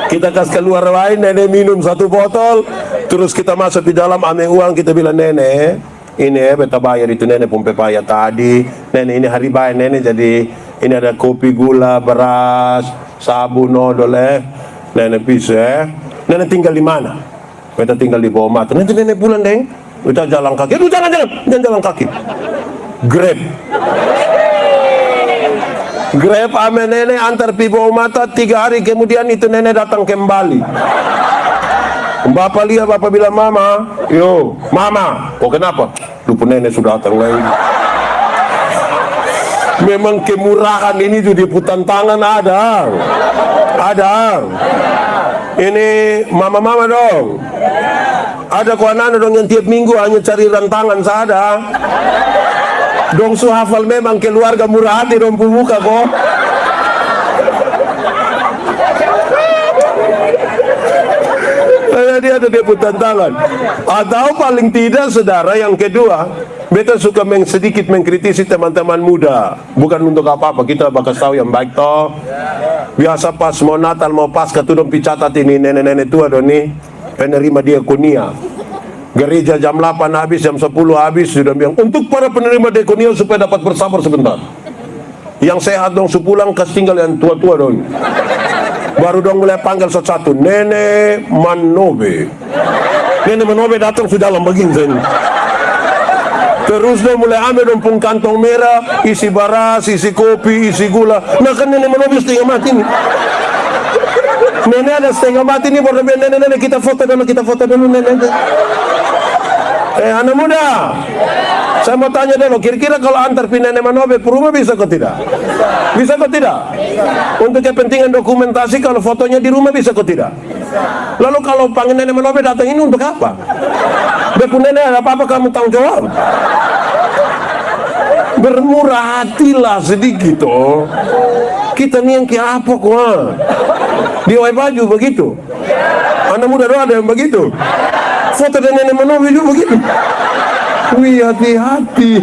Kita kasih keluar wine, nenek minum 1 botol. Terus kita masuk di dalam, ambil uang, kita bilang, nenek, ini beta bayar itu nenek pun pepaya tadi. Nenek ini hari bayar, nenek jadi ini ada kopi, gula, beras, sabun, odol. Nenek bisa. Nenek tinggal di mana? Beta tinggal di bawah mata. Nanti nenek pulang deh. Beta jalan kaki. Aduh, jangan jalan kaki. Grab ame nenek antar pi bawah mata. 3 hari kemudian itu nenek datang kembali. Bapak lihat, bapak bilang, mama, yo, mama, kok kenapa? Lupa nenek sudah datang lagi. Memang kemurahan ini juga di putan tangan ada. Ini mama-mama dong. Ada kok anak dong yang tiap minggu hanya cari rantangan saja. Dong su hafal memang keluarga murah hati dong buka kok. Dia ada dia putar tangan. Atau paling tidak saudara yang kedua, beta suka sedikit mengkritisi teman-teman muda. Bukan untuk apa-apa, kita bakal tahu yang baik toh. Biasa pas mau Natal, mau Paskah tuh dong picatat ini nenek-nenek tua dong nih penerima diakonia. Gereja jam 8 habis, jam 10 habis sudah bilang untuk para penerima diakonia supaya dapat bersabar sebentar. Yang sehat dong sepulang kasih tinggal yang tua-tua dong. Baru dong mulai panggil satu-satu, Nenek Manobe. Nenek Manobe datang sudah dalam begini sini. Terus dong mulai ambil dong pun kantong merah, isi beras, isi kopi, isi gula. Nah kan Nenek Manobe setengah mati nih. Nenek ada setengah mati nih, baru nenek kita foto dulu nenek. Anak muda, saya mau tanya dulu, kira-kira kalau antar pi Nenek Manobe ke rumah bisa kok tidak? Bisa kok tidak? Untuk kepentingan dokumentasi kalau fotonya di rumah bisa kok tidak? Lalu kalau panggil Nenek Manobe datang ini untuk apa? Bepun nenek ada apa-apa kamu tanggung jawab? Bermurah hatilah sedikit oh. Kita nih yang kayak apa kok? Di baju begitu. Anak muda doang ada yang begitu. Foto dan Nenek Manobe juga begitu. Wih, hati-hati.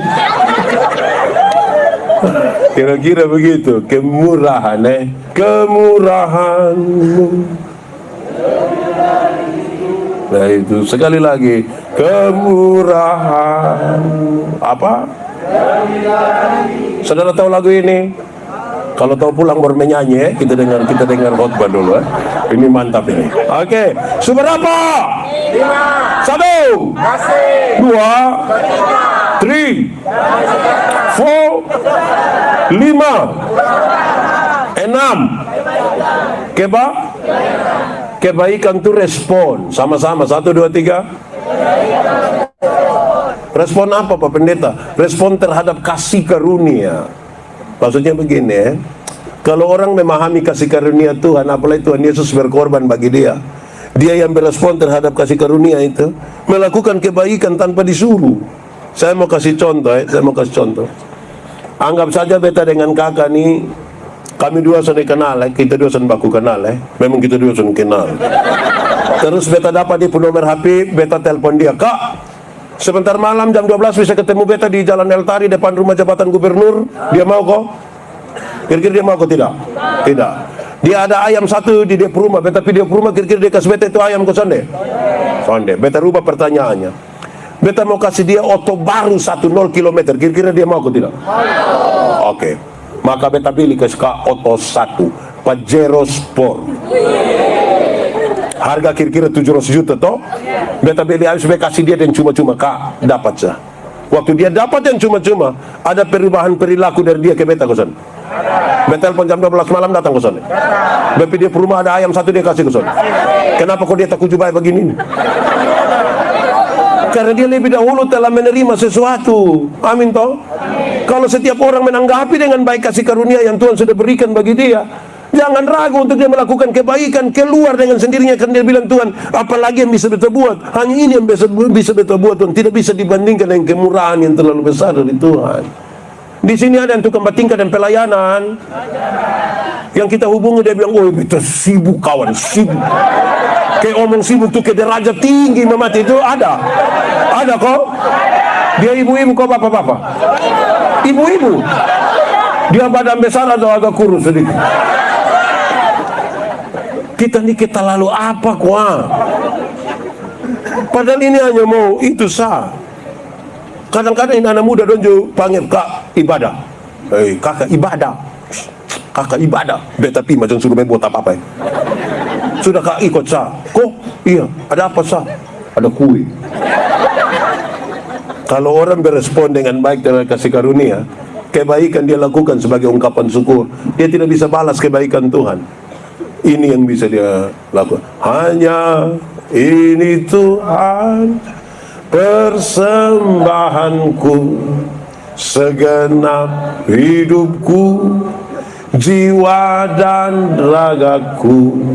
Kira-kira begitu. Kemurahan kemurahanmu. Nah itu sekali lagi kemurahan apa? Saudara tahu lagu ini? Kalau tahu pulang baru menyanyi, kita dengar khotbah dulu. Ini mantap ini. Oke, seberapa? 5. 1. 2. 3. 4. 5. 6. Kebaikan itu respon. Sama-sama. 1, 2, 3. Respon apa Pak Pendeta? Respon terhadap kasih karunia. Maksudnya begini ya. Kalau orang memahami kasih karunia Tuhan, apalagi Tuhan Yesus berkorban bagi dia, dia yang berespon terhadap kasih karunia itu melakukan kebaikan tanpa disuruh. Saya mau kasih contoh Anggap saja beta dengan kakak nih, kami dua sudah kenal kita dua sudah baku kenal memang kita dua sudah kenal. Terus beta dapat di nomor HP, beta telepon dia, Kak, sebentar malam jam 12 bisa ketemu beta di Jalan El Tari depan rumah jabatan gubernur. Dia mau kok? Kira-kira dia mau kok tidak? Tidak. Dia ada ayam satu di dia rumah, beta video rumah, kira-kira dia kasih beta itu ayam ke sonde? Sonde. Beta rubah pertanyaannya. Beta mau kasih dia oto baru 10 km, kira-kira dia mau kok tidak? Oke. Maka beta pilih ke oto 1 Pajero Sport. Harga kira-kira 700 juta toh. Beta beli habis, beta kasih dia dan cuma-cuma, Kak, dapat sah. Waktu dia dapat yang cuma-cuma, ada perubahan perilaku dari dia ke beta kosan. Beta telepon jam 12 malam datang kosan. Beta dia rumah ada ayam satu dia kasih kosan. Kenapa kok dia tak kujubai begini? Karena dia lebih dahulu telah menerima sesuatu. Amin toh. Kalau setiap orang menanggapi dengan baik kasih karunia yang Tuhan sudah berikan bagi dia, jangan ragu untuk dia melakukan kebaikan. Keluar dengan sendirinya, karena dia bilang, Tuhan, apalagi yang bisa beta buat? Hanya ini yang bisa beta buat, Tuhan. Tidak bisa dibandingkan dengan kemurahan yang terlalu besar dari Tuhan. Di sini ada yang tukang batingkat dan pelayanan. Yang kita hubungi dia bilang, oh itu sibuk kawan, sibuk. Kayak omong sibuk tuh ke derajat tinggi memati itu ada kok. Dia ibu-ibu kok bapak-bapak? Ibu-ibu. Dia badan besar atau agak kurus sedikit? Kita lalu apa kuah? Padahal ini hanya mau itu sah. Kadang-kadang ini anak muda donjo panggil kak ibadah. Kakak ibadah. Kakak ibadah. Tapi macam suruh main buat apa-apa ya. Sudah kak ikut sah. Kok? Iya. Ada apa sah? Ada kue. Kalau orang berespon dengan baik terhadap kasih karunia, kebaikan dia lakukan sebagai ungkapan syukur. Dia tidak bisa balas kebaikan Tuhan. Ini yang bisa dia lakukan. Hanya ini Tuhan persembahanku, segenap hidupku, jiwa dan ragaku.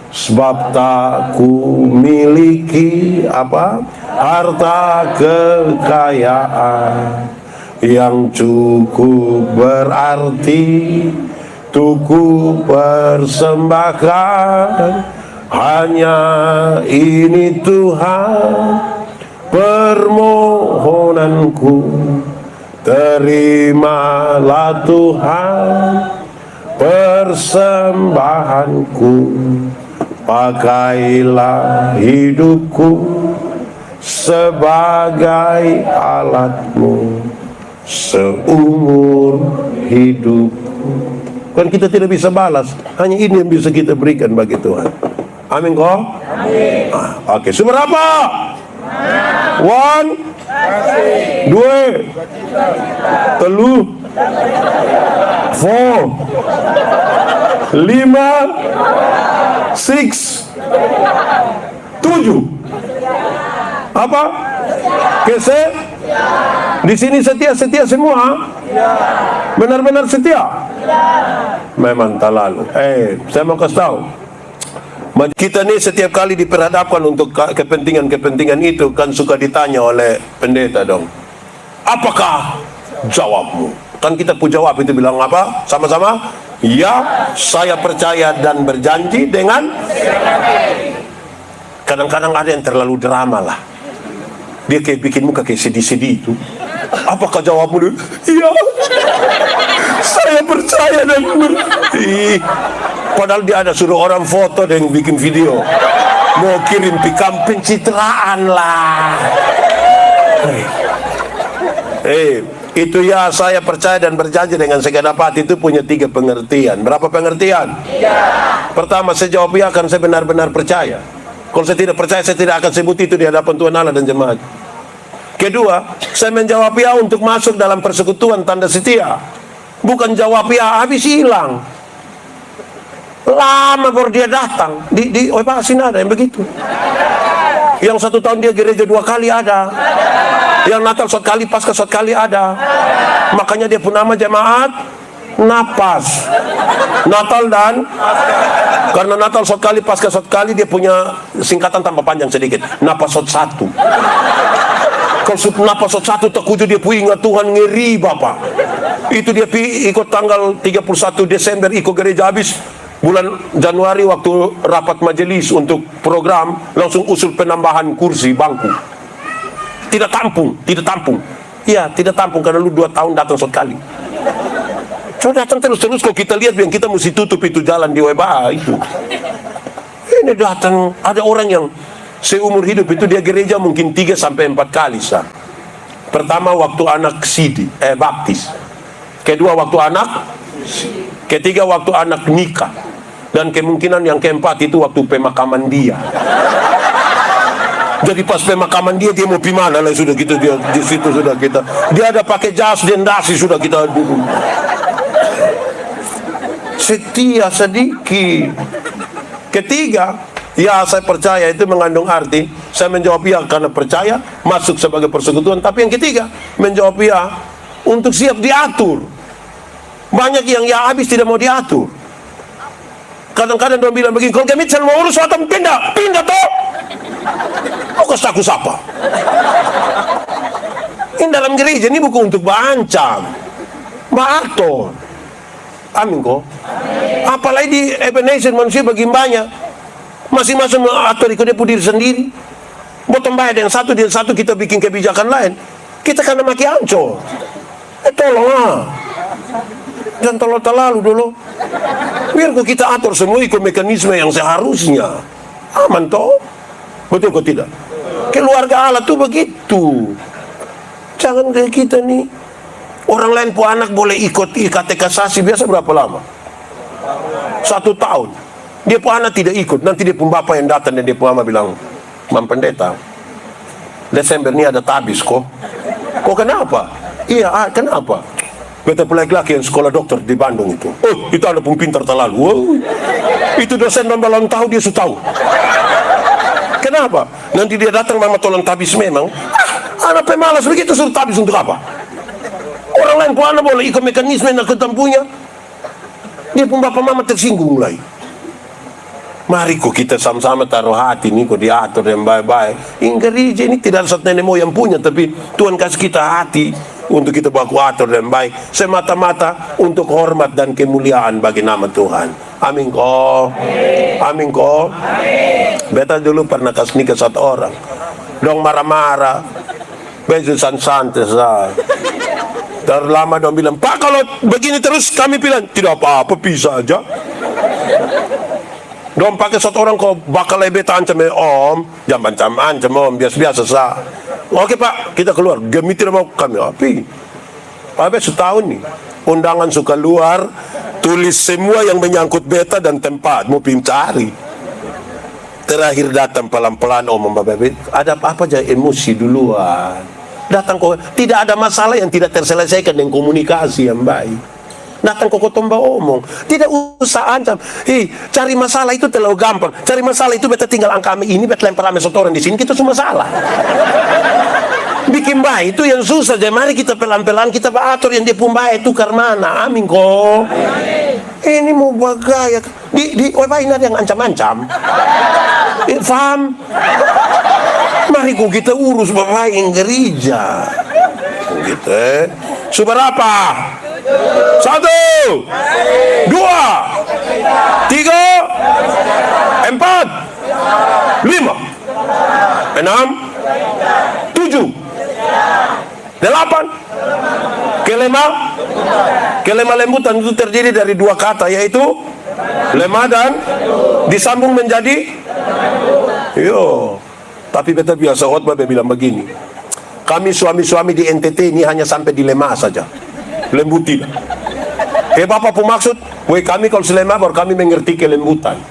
Sebab tak ku miliki apa? Harta kekayaan yang cukup berarti tuku persembahkan. Hanya ini Tuhan permohonanku, terimalah Tuhan persembahanku. Pakailah hidupku sebagai alatmu seumur hidupku. Kan kita tidak bisa balas, hanya ini yang bisa kita berikan bagi Tuhan. Amin kok? Amin. Oke, sumber apa? One, dua, telu, four, lima, six, tujuh. Apa? Kese? Di sini setia semua? Benar-benar setia? Memang tak lalu. Saya mau kasih tahu. Kita nih setiap kali diperhadapkan untuk kepentingan itu kan suka ditanya oleh pendeta dong. Apakah jawabmu? Kan kita pun jawab itu bilang apa? Sama-sama? Ya, saya percaya dan berjanji dengan. Kadang-kadang ada yang terlalu drama lah. Dia kayak bikin muka kayak sedih-sedih itu. Apakah jawabmu? Iya, saya percaya dan berjanji. Padahal dia ada suruh orang foto dan bikin video. Mau kirim pikam pencitraan lah. Itu ya, saya percaya dan berjanji dengan segenap hati itu punya 3 pengertian. Berapa pengertian? Pertama, saya jawab ya akan saya benar-benar percaya. Kalau saya tidak percaya, saya tidak akan sebut itu di hadapan Tuhan Allah dan jemaat. Kedua, saya menjawab ya untuk masuk dalam persekutuan tanda setia. Bukan jawab ya habis hilang. Lama baru dia datang. Di Oipasin ada yang begitu. Yang 1 tahun dia gereja 2 kali ada. Yang Natal 1 kali, Paskah 1 kali ada. Makanya dia pun nama jemaat Napas. Natal dan karena Natal 1 kali, Paskah 1 kali, dia punya singkatan tambah panjang sedikit. Napas 1. Kalau Napas 1 tak kuju dia pun ingat Tuhan ngeri Bapak. Itu dia ikut tanggal 31 Desember ikut gereja habis. Bulan Januari waktu rapat majelis untuk program langsung usul penambahan kursi bangku. Tidak tampung. Iya, tidak tampung karena lu 2 tahun datang 1 kali. Coba datang terus kalau kita lihat yang kita mesti tutup itu jalan di WBA itu. Ini datang ada orang yang seumur hidup itu dia gereja mungkin 3 sampai 4 kali sah. Pertama waktu anak baptis. Kedua waktu anak. Ketiga waktu anak nikah. Dan kemungkinan yang keempat itu waktu pemakaman dia. Jadi pas pemakaman dia mau pi mana lah sudah gitu dia di situ sudah kita. Dia ada pakai jas dan dasi sudah kita dulu. Setia sedikit. Ketiga, ya saya percaya itu mengandung arti saya menjawab ya karena percaya masuk sebagai persekutuan. Tapi yang ketiga menjawab ya untuk siap diatur. Banyak yang ya habis tidak mau diatur. Kadang-kadang dia bilang begini, kalau kami mau urus suatu pindah toh. Kok aku siapa? Ini dalam gereja ini bukan untuk berancam, beratur. Amin kok. Apalagi di Ebenezer manusia bagi banyak. Masing-masing mengatur ikut dia diri sendiri. Bottom bayar yang satu kita bikin kebijakan lain. Kita karena maki ancol. Tolong jangan terlalu dulu. Biar kok kita atur semua ikut mekanisme yang seharusnya. Aman toh? Betul kok tidak? Keluarga Allah tuh begitu. Jangan kayak kita nih. Orang lain pun anak boleh ikut IKT kasasi biasa berapa lama? 1 tahun. Dia pun anak tidak ikut. Nanti dia pun bapak yang datang dan dia pun mama bilang, Mam Pendeta, Desember ini ada tabis kok. Kok kenapa? Iya, kenapa? Beta laki-laki yang sekolah dokter di Bandung itu. Oh, itu ada pun pintar terlalu. Oh, itu dosen belum tahu, dia sudah tahu. Kenapa? Nanti dia datang mama tolong tabis memang. Anak pemalas begitu suruh tabis untuk apa? Orang lain pun anak boleh ikut mekanisme yang ketempunya. Dia pun bapak mama tersinggung mulai. Mari kok kita sama-sama taruh hati nih kok diatur yang baik-baik. Gereja ini tidak ada satu nenek moyang punya, tapi Tuhan kasih kita hati untuk kita baku atur dan baik. Semata-mata untuk hormat dan kemuliaan bagi nama Tuhan. Amin kok. Amin kok. Beta dulu pernah kasih nikah satu orang. Dong marah-marah. Bejusan santai sah. Terlama dong bilang, Pak kalau begini terus kami bilang tidak apa-apa, bisa aja. Dong pakai satu orang kok bakal beta ancam om, jangan ancam om, biasa-biasa sah. Oke Pak, kita keluar. Gemitir mau kami api. Apa setahun nih? Undangan suka luar, tulis semua yang menyangkut beta dan tempat mau pim cari. Terakhir datang pelan-pelan om bapak, ada apa aja emosi duluan. Datang kok tidak ada masalah yang tidak terselesaikan dengan komunikasi yang baik. Datang kok tomba omong, tidak usah ancam. Cari masalah itu terlalu gampang. Cari masalah itu beta tinggal angka ini, beta lempar ame satu orang di sini, kita semua salah. Bikin baik itu yang susah. Jadi mari kita pelan-pelan kita atur yang dia pun baik itu karmana. Amin kok. Ini mau bagaya di apa ini ada yang ancam-ancam. Faham? Mari kok kita urus bapak yang gereja. Gitu. Seberapa? 1, 2, 3, 4, 5, 6, 7, 8. Kelema lembutan itu terdiri dari 2 kata, yaitu lemah dan disambung menjadi tapi beta biasa khotbah bilang begini, kami suami-suami di NTT ini hanya sampai di lemah saja, lembut tidak. Bapak pun maksud, kami kalau selemah baru kami mengerti kelembutan.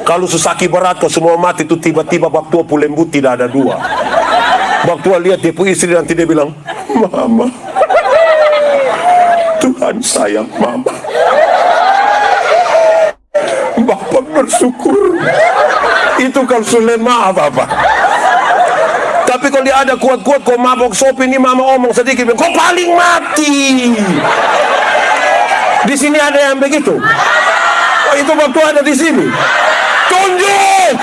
Kalau sesaki berat kau semua mati itu tiba-tiba bab tua pun lembut tidak ada 2. Bab tua lihat dia pun istri nanti dia bilang, Mama, Tuhan sayang Mama. Bapak bersyukur. Itu kalau sulemah apa-apa. Tapi kalau dia ada kuat-kuat kau mabok sopi ini mama omong sedikit, kau paling mati. Di sini ada yang begitu. Oh, itu waktu ada di sini. Tunjuk.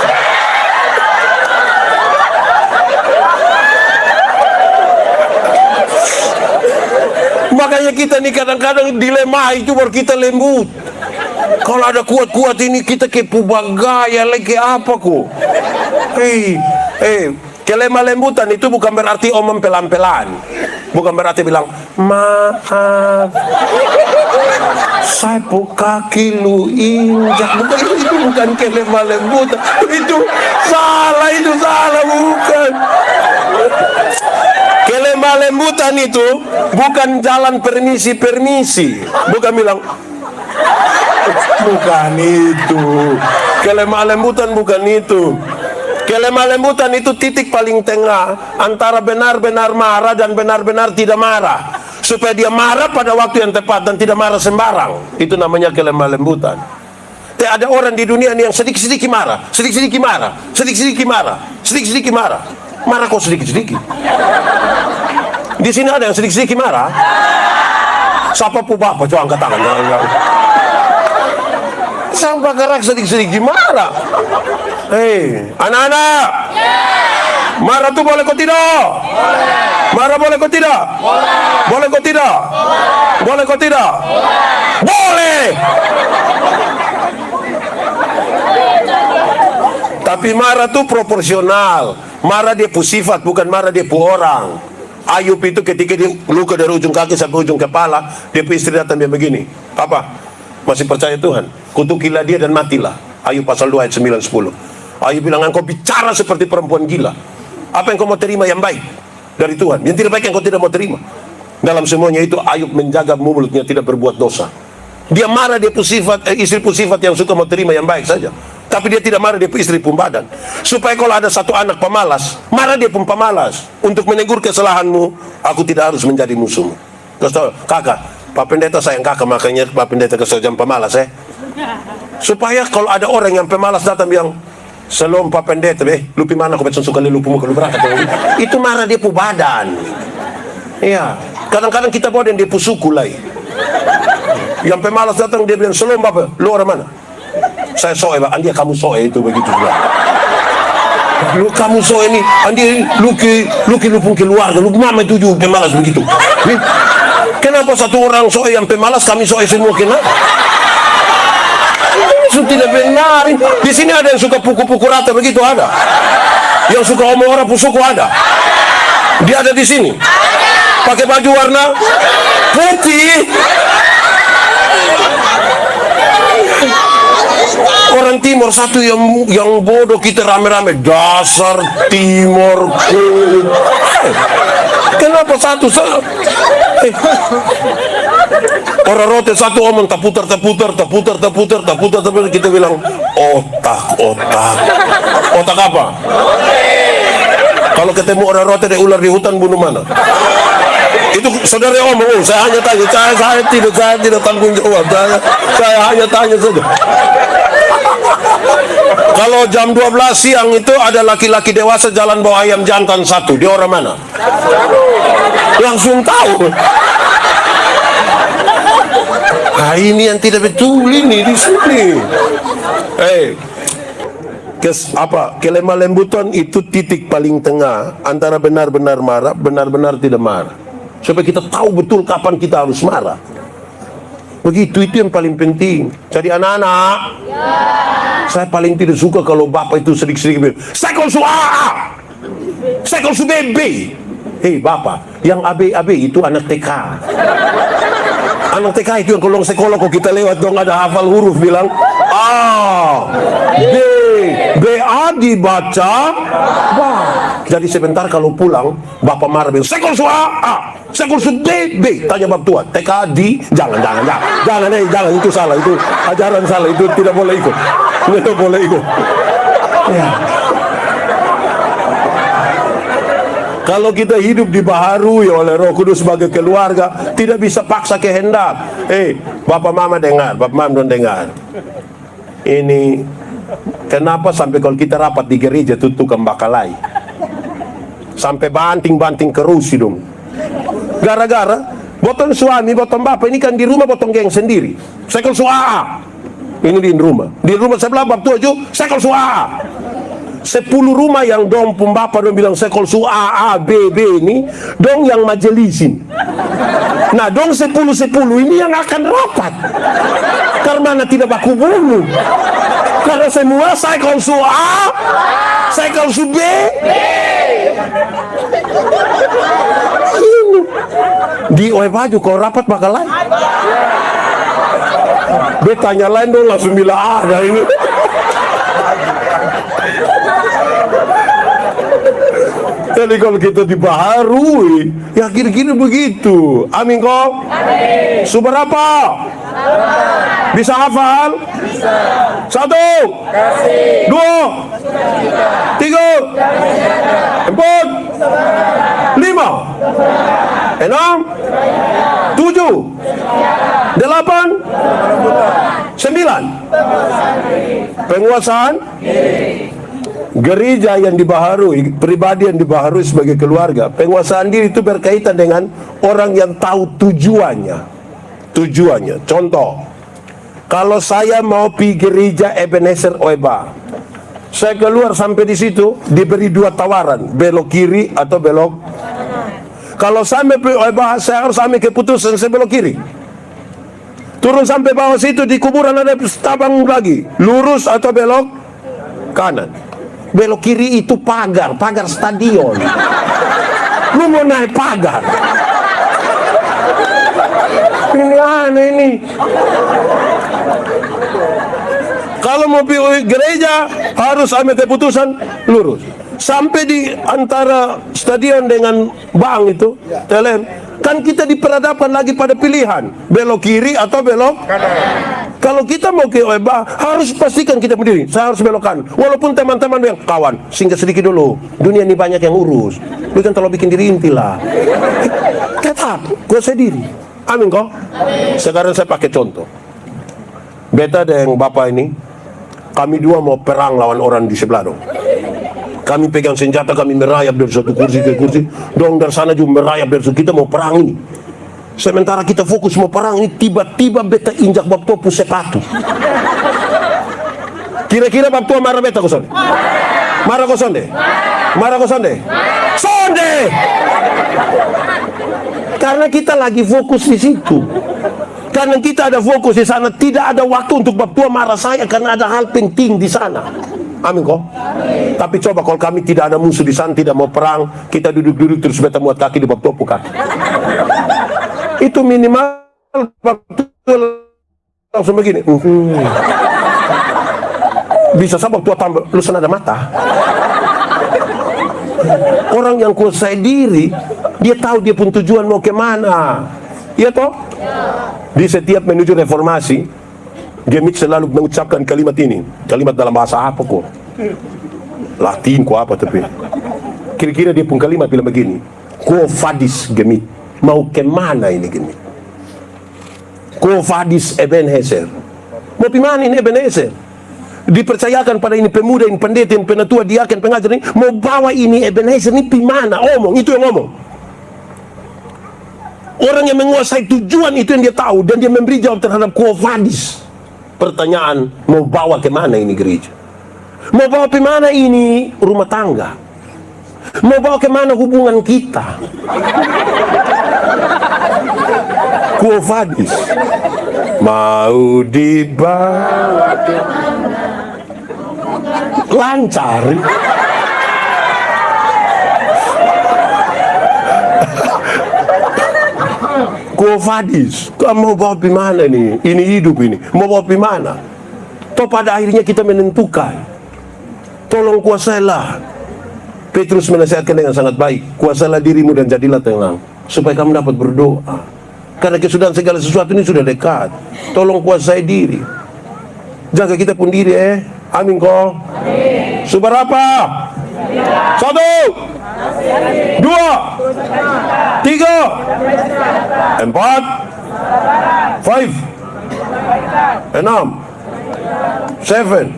Makanya kita nih kadang-kadang dilema itu baru kita lembut. Kalau ada kuat-kuat ini kita ke pubagaya lagi apa kok? Kelemah lembutan itu bukan berarti omong pelan-pelan. Bukan berarti bilang, maaf, saya kaki lu injak. Itu bukan kelemah lembutan. Itu salah bukan. Kelemah lembutan itu bukan jalan permisi. Bukan bilang, bukan itu. Kelemah lembutan bukan itu. Kelemah lembutan itu titik paling tengah antara benar-benar marah dan benar-benar tidak marah, supaya dia marah pada waktu yang tepat dan tidak marah sembarang. Itu namanya kelemah lembutan. Ada orang di dunia ini yang sedikit-sedikit marah, sedikit-sedikit marah. Marah kok sedikit-sedikit. Di sini ada yang sedikit-sedikit marah. Siapa pun bapak coba angkat tangan. Sampai gerak sedikit-sedikit marah. Anak-anak, Marah tuh boleh kok tidak? Marah boleh kok tidak? Boleh kok tidak? Boleh kok tidak? Boleh. Tapi marah tuh proporsional. Marah dia pu sifat, bukan marah dia pu orang. Ayub itu ketika dia luka dari ujung kaki sampai ujung kepala, dia pu istri datang dia begini, "Papa, masih percaya Tuhan? Kutukilah dia dan matilah." Ayub pasal 2 ayat 9-10. Ayub bilang, "Engkau bicara seperti perempuan gila. Apa yang kau mau terima yang baik dari Tuhan? Yang tidak baik yang kau tidak mau terima." Dalam semuanya itu Ayub menjaga mulutnya tidak berbuat dosa. Dia marah dia pu sifat, istri pu sifat yang suka mau terima yang baik saja. Tapi dia tidak marah dia pu istri pun badan. Supaya kalau ada satu anak pemalas, marah dia pun pemalas. Untuk menegur kesalahanmu, aku tidak harus menjadi musuhmu. Terus tahu, kakak, Pak Pendeta sayang kakak, makanya Pak Pendeta kesajian pemalas supaya kalau ada orang yang pemalas datang yang "Selom Pak Pendeta, lupi mana kau suka lupumu kalau berangkat." Itu marah dia pu badan. Iya, kadang-kadang kita bawa dia pu suku lah. Yang pemalas datang dia bilang, "Selom Bapak, lu orang mana?" "Saya soe Pak." "Andia kamu soe itu," begitu juga. "Lu kamu soe ini, Andia luki lupung keluarga, lu mama itu juga pemalas begitu." Kenapa satu orang soe yang pemalas, kami soe semua kenapa? Itu tidak benar. Di sini ada yang suka pukul-pukul rata begitu, ada. Yang suka omong orang pusuku ada. Dia ada di sini. Pakai baju warna putih. Orang timur satu yang bodoh, kita rame-rame dasar timur. Kenapa satu? Orang rote satu omong taputar, kita bilang otak apa? Kalau ketemu orang rote ada ular di hutan, bunuh mana? Itu saudara omong, saya hanya tanya, saya tidak tanggung jawab, saya hanya tanya saja. Kalau jam 12 siang itu ada laki-laki dewasa jalan bawa ayam jantan satu, dia orang mana? Langsung tahu. Nah, ini yang tidak betul ini di sini. Kelemah lembutan itu titik paling tengah antara benar-benar marah, benar-benar tidak marah. Supaya kita tahu betul kapan kita harus marah. Begitu, itu yang paling penting. Jadi anak-anak, saya paling tidak suka kalau bapak itu sedikit-sedikit bilang, "Saya kalau su A, saya kalau su B." Hei bapak, yang AB itu anak TK. Anak TK itu yang kalau sekolah kok kita lewat dong ada hafal huruf bilang A, B A dibaca ba. Jadi sebentar kalau pulang bapak marah bilang, "Saya kalau su A, saya kalau su B." Tanya bab tua, TK di jangan itu salah, itu ajaran salah, itu tidak boleh ikut. Tidak boleh ikut. Ya. Kalau kita hidup dibaharui oleh Roh Kudus sebagai keluarga, tidak bisa paksa kehendak. Bapak mama dengar, bapak mama don't dengar. Ini kenapa sampai kalau kita rapat di gereja itu tukang bakalai, sampai banting-banting kerusi dong. Gara-gara botong suami, botong bapak ini kan di rumah botong geng sendiri. Saya kalau suaa, ini di rumah sebelah bab tujuh, saya kalau suaa. 10 rumah yang dong pembapa dong bilang sekol su A B ini dong yang majelisin. Nah dong 10 ini yang akan rapat karena tidak baku bulu, karena semua sekol su A, sekol su B. Di oe baju kau rapat bakal lain. Betanya lain dong langsung bilang ada ini. Jadi kalau kita dibaharui, ya kira-kira begitu. Amin kok? Amin. Seberapa? Bisa hafal? Bisa. 1, 2, 3, 4, 5, 6, 7, 8, 9. Penguasaan gereja yang dibaharui, pribadi yang dibaharui sebagai keluarga. Penguasaan diri itu berkaitan dengan orang yang tahu tujuannya. Contoh, kalau saya mau pergi gereja Ebenezer Oeba, Saya keluar sampai di situ, diberi 2 tawaran, belok kiri atau belok. Kalau sampai bahas, saya harus ambil keputusan, saya belok kiri. Turun sampai bawah situ, di kuburan ada tabang lagi, lurus atau belok kanan. Belok kiri itu pagar stadion. Lu mau naik pagar? Ini aneh ini. Kalau mau pergi gereja harus ambil keputusan lurus. Sampai di antara stadion dengan bank itu, TLM, kan kita diperhadapkan lagi pada pilihan belok kiri atau belok kanan. Kalau kita mau ke OEBA harus pastikan kita berdiri. Saya harus belokkan. Walaupun teman-teman yang kawan, singgah sedikit dulu. Dunia ini banyak yang urus. Lu kan terlalu bikin diri inti lah. Tetap, gue sendiri. Amin kok. Sekarang saya pakai contoh. Beta dan bapak ini, kami dua mau perang lawan orang di sebelah dong. Kami pegang senjata, kami merayap dari satu kursi ke kursi. Dong dari sana juga merayap dari situ. Kita mau perang ini. Sementara kita fokus mau perang ini, tiba-tiba beta injak bab tua pu sepatu. Kira-kira bab tua marah beta kosonde? Marah kosonde? Marah kosonde? Sonde! Karena kita lagi fokus di situ. Karena kita ada fokus di sana, tidak ada waktu untuk bab tua marah saya karena ada hal penting di sana. Amin kok. Tapi coba kalau kami tidak ada musuh di sana, tidak mau perang, kita duduk-duduk terus beta muat kaki di bab tua pu kaki. Itu minimal waktu langsung begini. Bisa sabab tua tambah lu sana ada mata. Orang yang kuasai diri, dia tahu dia pun tujuan mau kemana. Iya toh? Di setiap menuju reformasi, Gemit selalu mengucapkan kalimat ini. Kalimat dalam bahasa apa kok? Latin kok apa tapi? Kira-kira dia pun kalimat bilang begini. Quo vadis Gemit? Mau kemana ini Gemit? Quo vadis Ebenezer? Mau kemana ini Ebenezer? Dipercayakan pada ini pemuda, ini pendeta, ini penatua, diaken, pengajar ini, mau bawa ini Ebenezer ini gimana? Omong, itu yang ngomong. Orang yang menguasai tujuan itu yang dia tahu, dan dia memberi jawab terhadap quo vadis. Pertanyaan, mau bawa kemana ini gereja? Mau bawa kemana ini rumah tangga? Mau bawa kemana hubungan kita? Quo vadis. Mau dibawa kemana? Lancar. Quo vadis, kamu mau bawa gimana nih? Ini hidup ini, mau bawa gimana? Toh pada akhirnya kita menentukan. Tolong kuasailah. Petrus menasihatkan dengan sangat baik. Kuasailah dirimu dan jadilah tenang, supaya kamu dapat berdoa. Karena kesudahan segala sesuatu ini sudah dekat. Tolong kuasai diri. Jaga kita pun diri Amin kok. Seberapa? 1, 2, 3, 4, 5, 6, 7,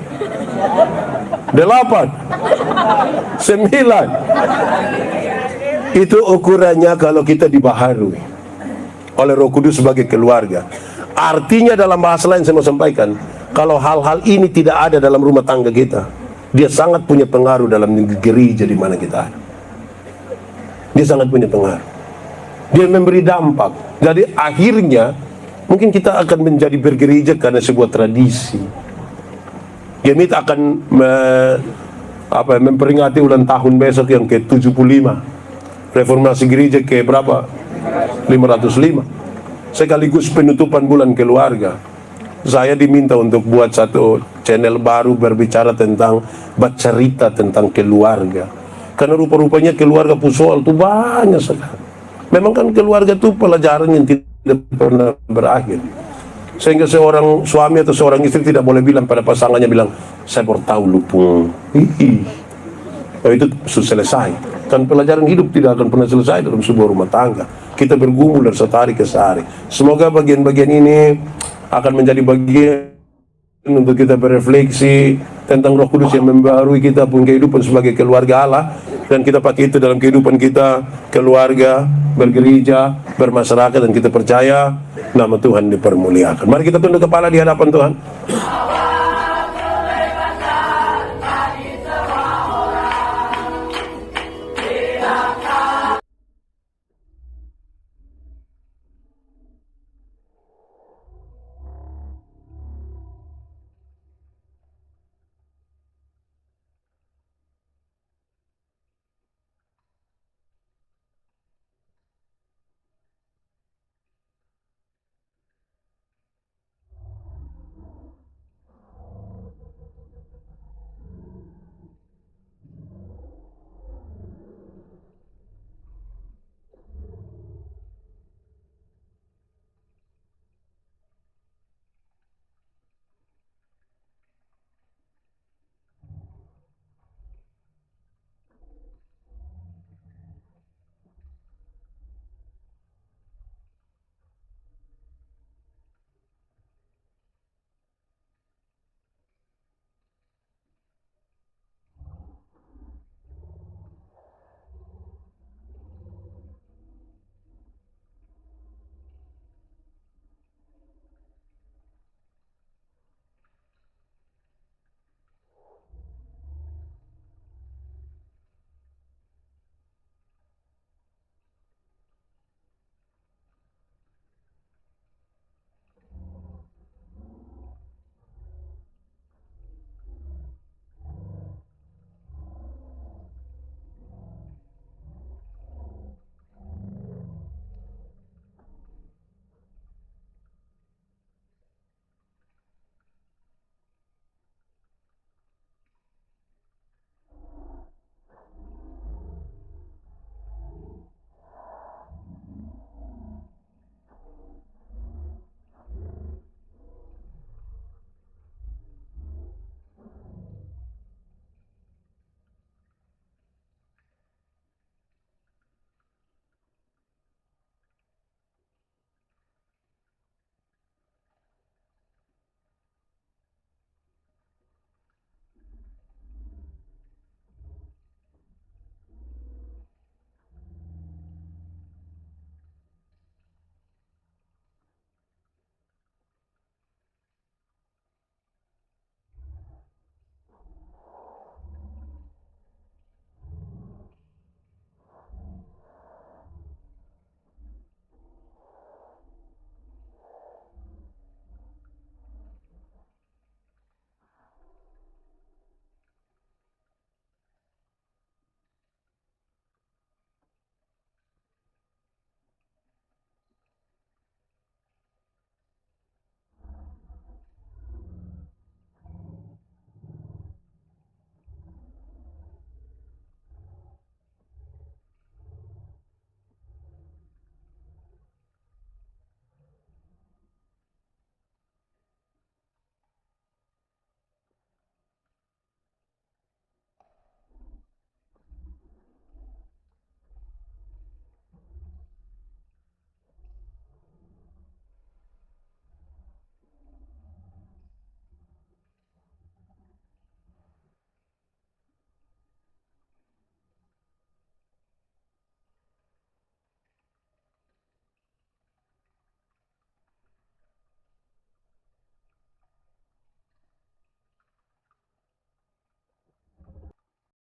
8, 9. Itu ukurannya kalau kita dibaharui oleh Roh Kudus sebagai keluarga. Artinya dalam bahasa lain saya mau sampaikan, kalau hal-hal ini tidak ada dalam rumah tangga kita, dia sangat punya pengaruh dalam gereja di mana kita ada. Dia sangat punya pengaruh. Dia memberi dampak. Jadi akhirnya mungkin kita akan menjadi bergereja karena sebuah tradisi. Gemit akan memperingati ulang tahun besok yang ke-75. Reformasi gereja ke berapa? 505. Sekaligus penutupan bulan keluarga. Saya diminta untuk buat satu channel baru berbicara tentang bercerita tentang keluarga. Karena rupa-rupanya keluarga Pusoal itu banyak sekali. Memang kan keluarga itu pelajaran yang tidak pernah berakhir. Sehingga seorang suami atau seorang istri tidak boleh bilang pada pasangannya, bilang, saya baru tahu lupung. Oh, itu selesai. Kan pelajaran hidup tidak akan pernah selesai dalam sebuah rumah tangga. Kita bergumul dari satu hari ke sehari. Semoga bagian-bagian ini akan menjadi bagian untuk kita berefleksi tentang Roh Kudus yang membaharui kita pun kehidupan sebagai keluarga Allah, dan kita pakai itu dalam kehidupan kita, keluarga, bergereja, bermasyarakat, dan kita percaya nama Tuhan dipermuliakan. Mari kita tunduk kepala di hadapan Tuhan.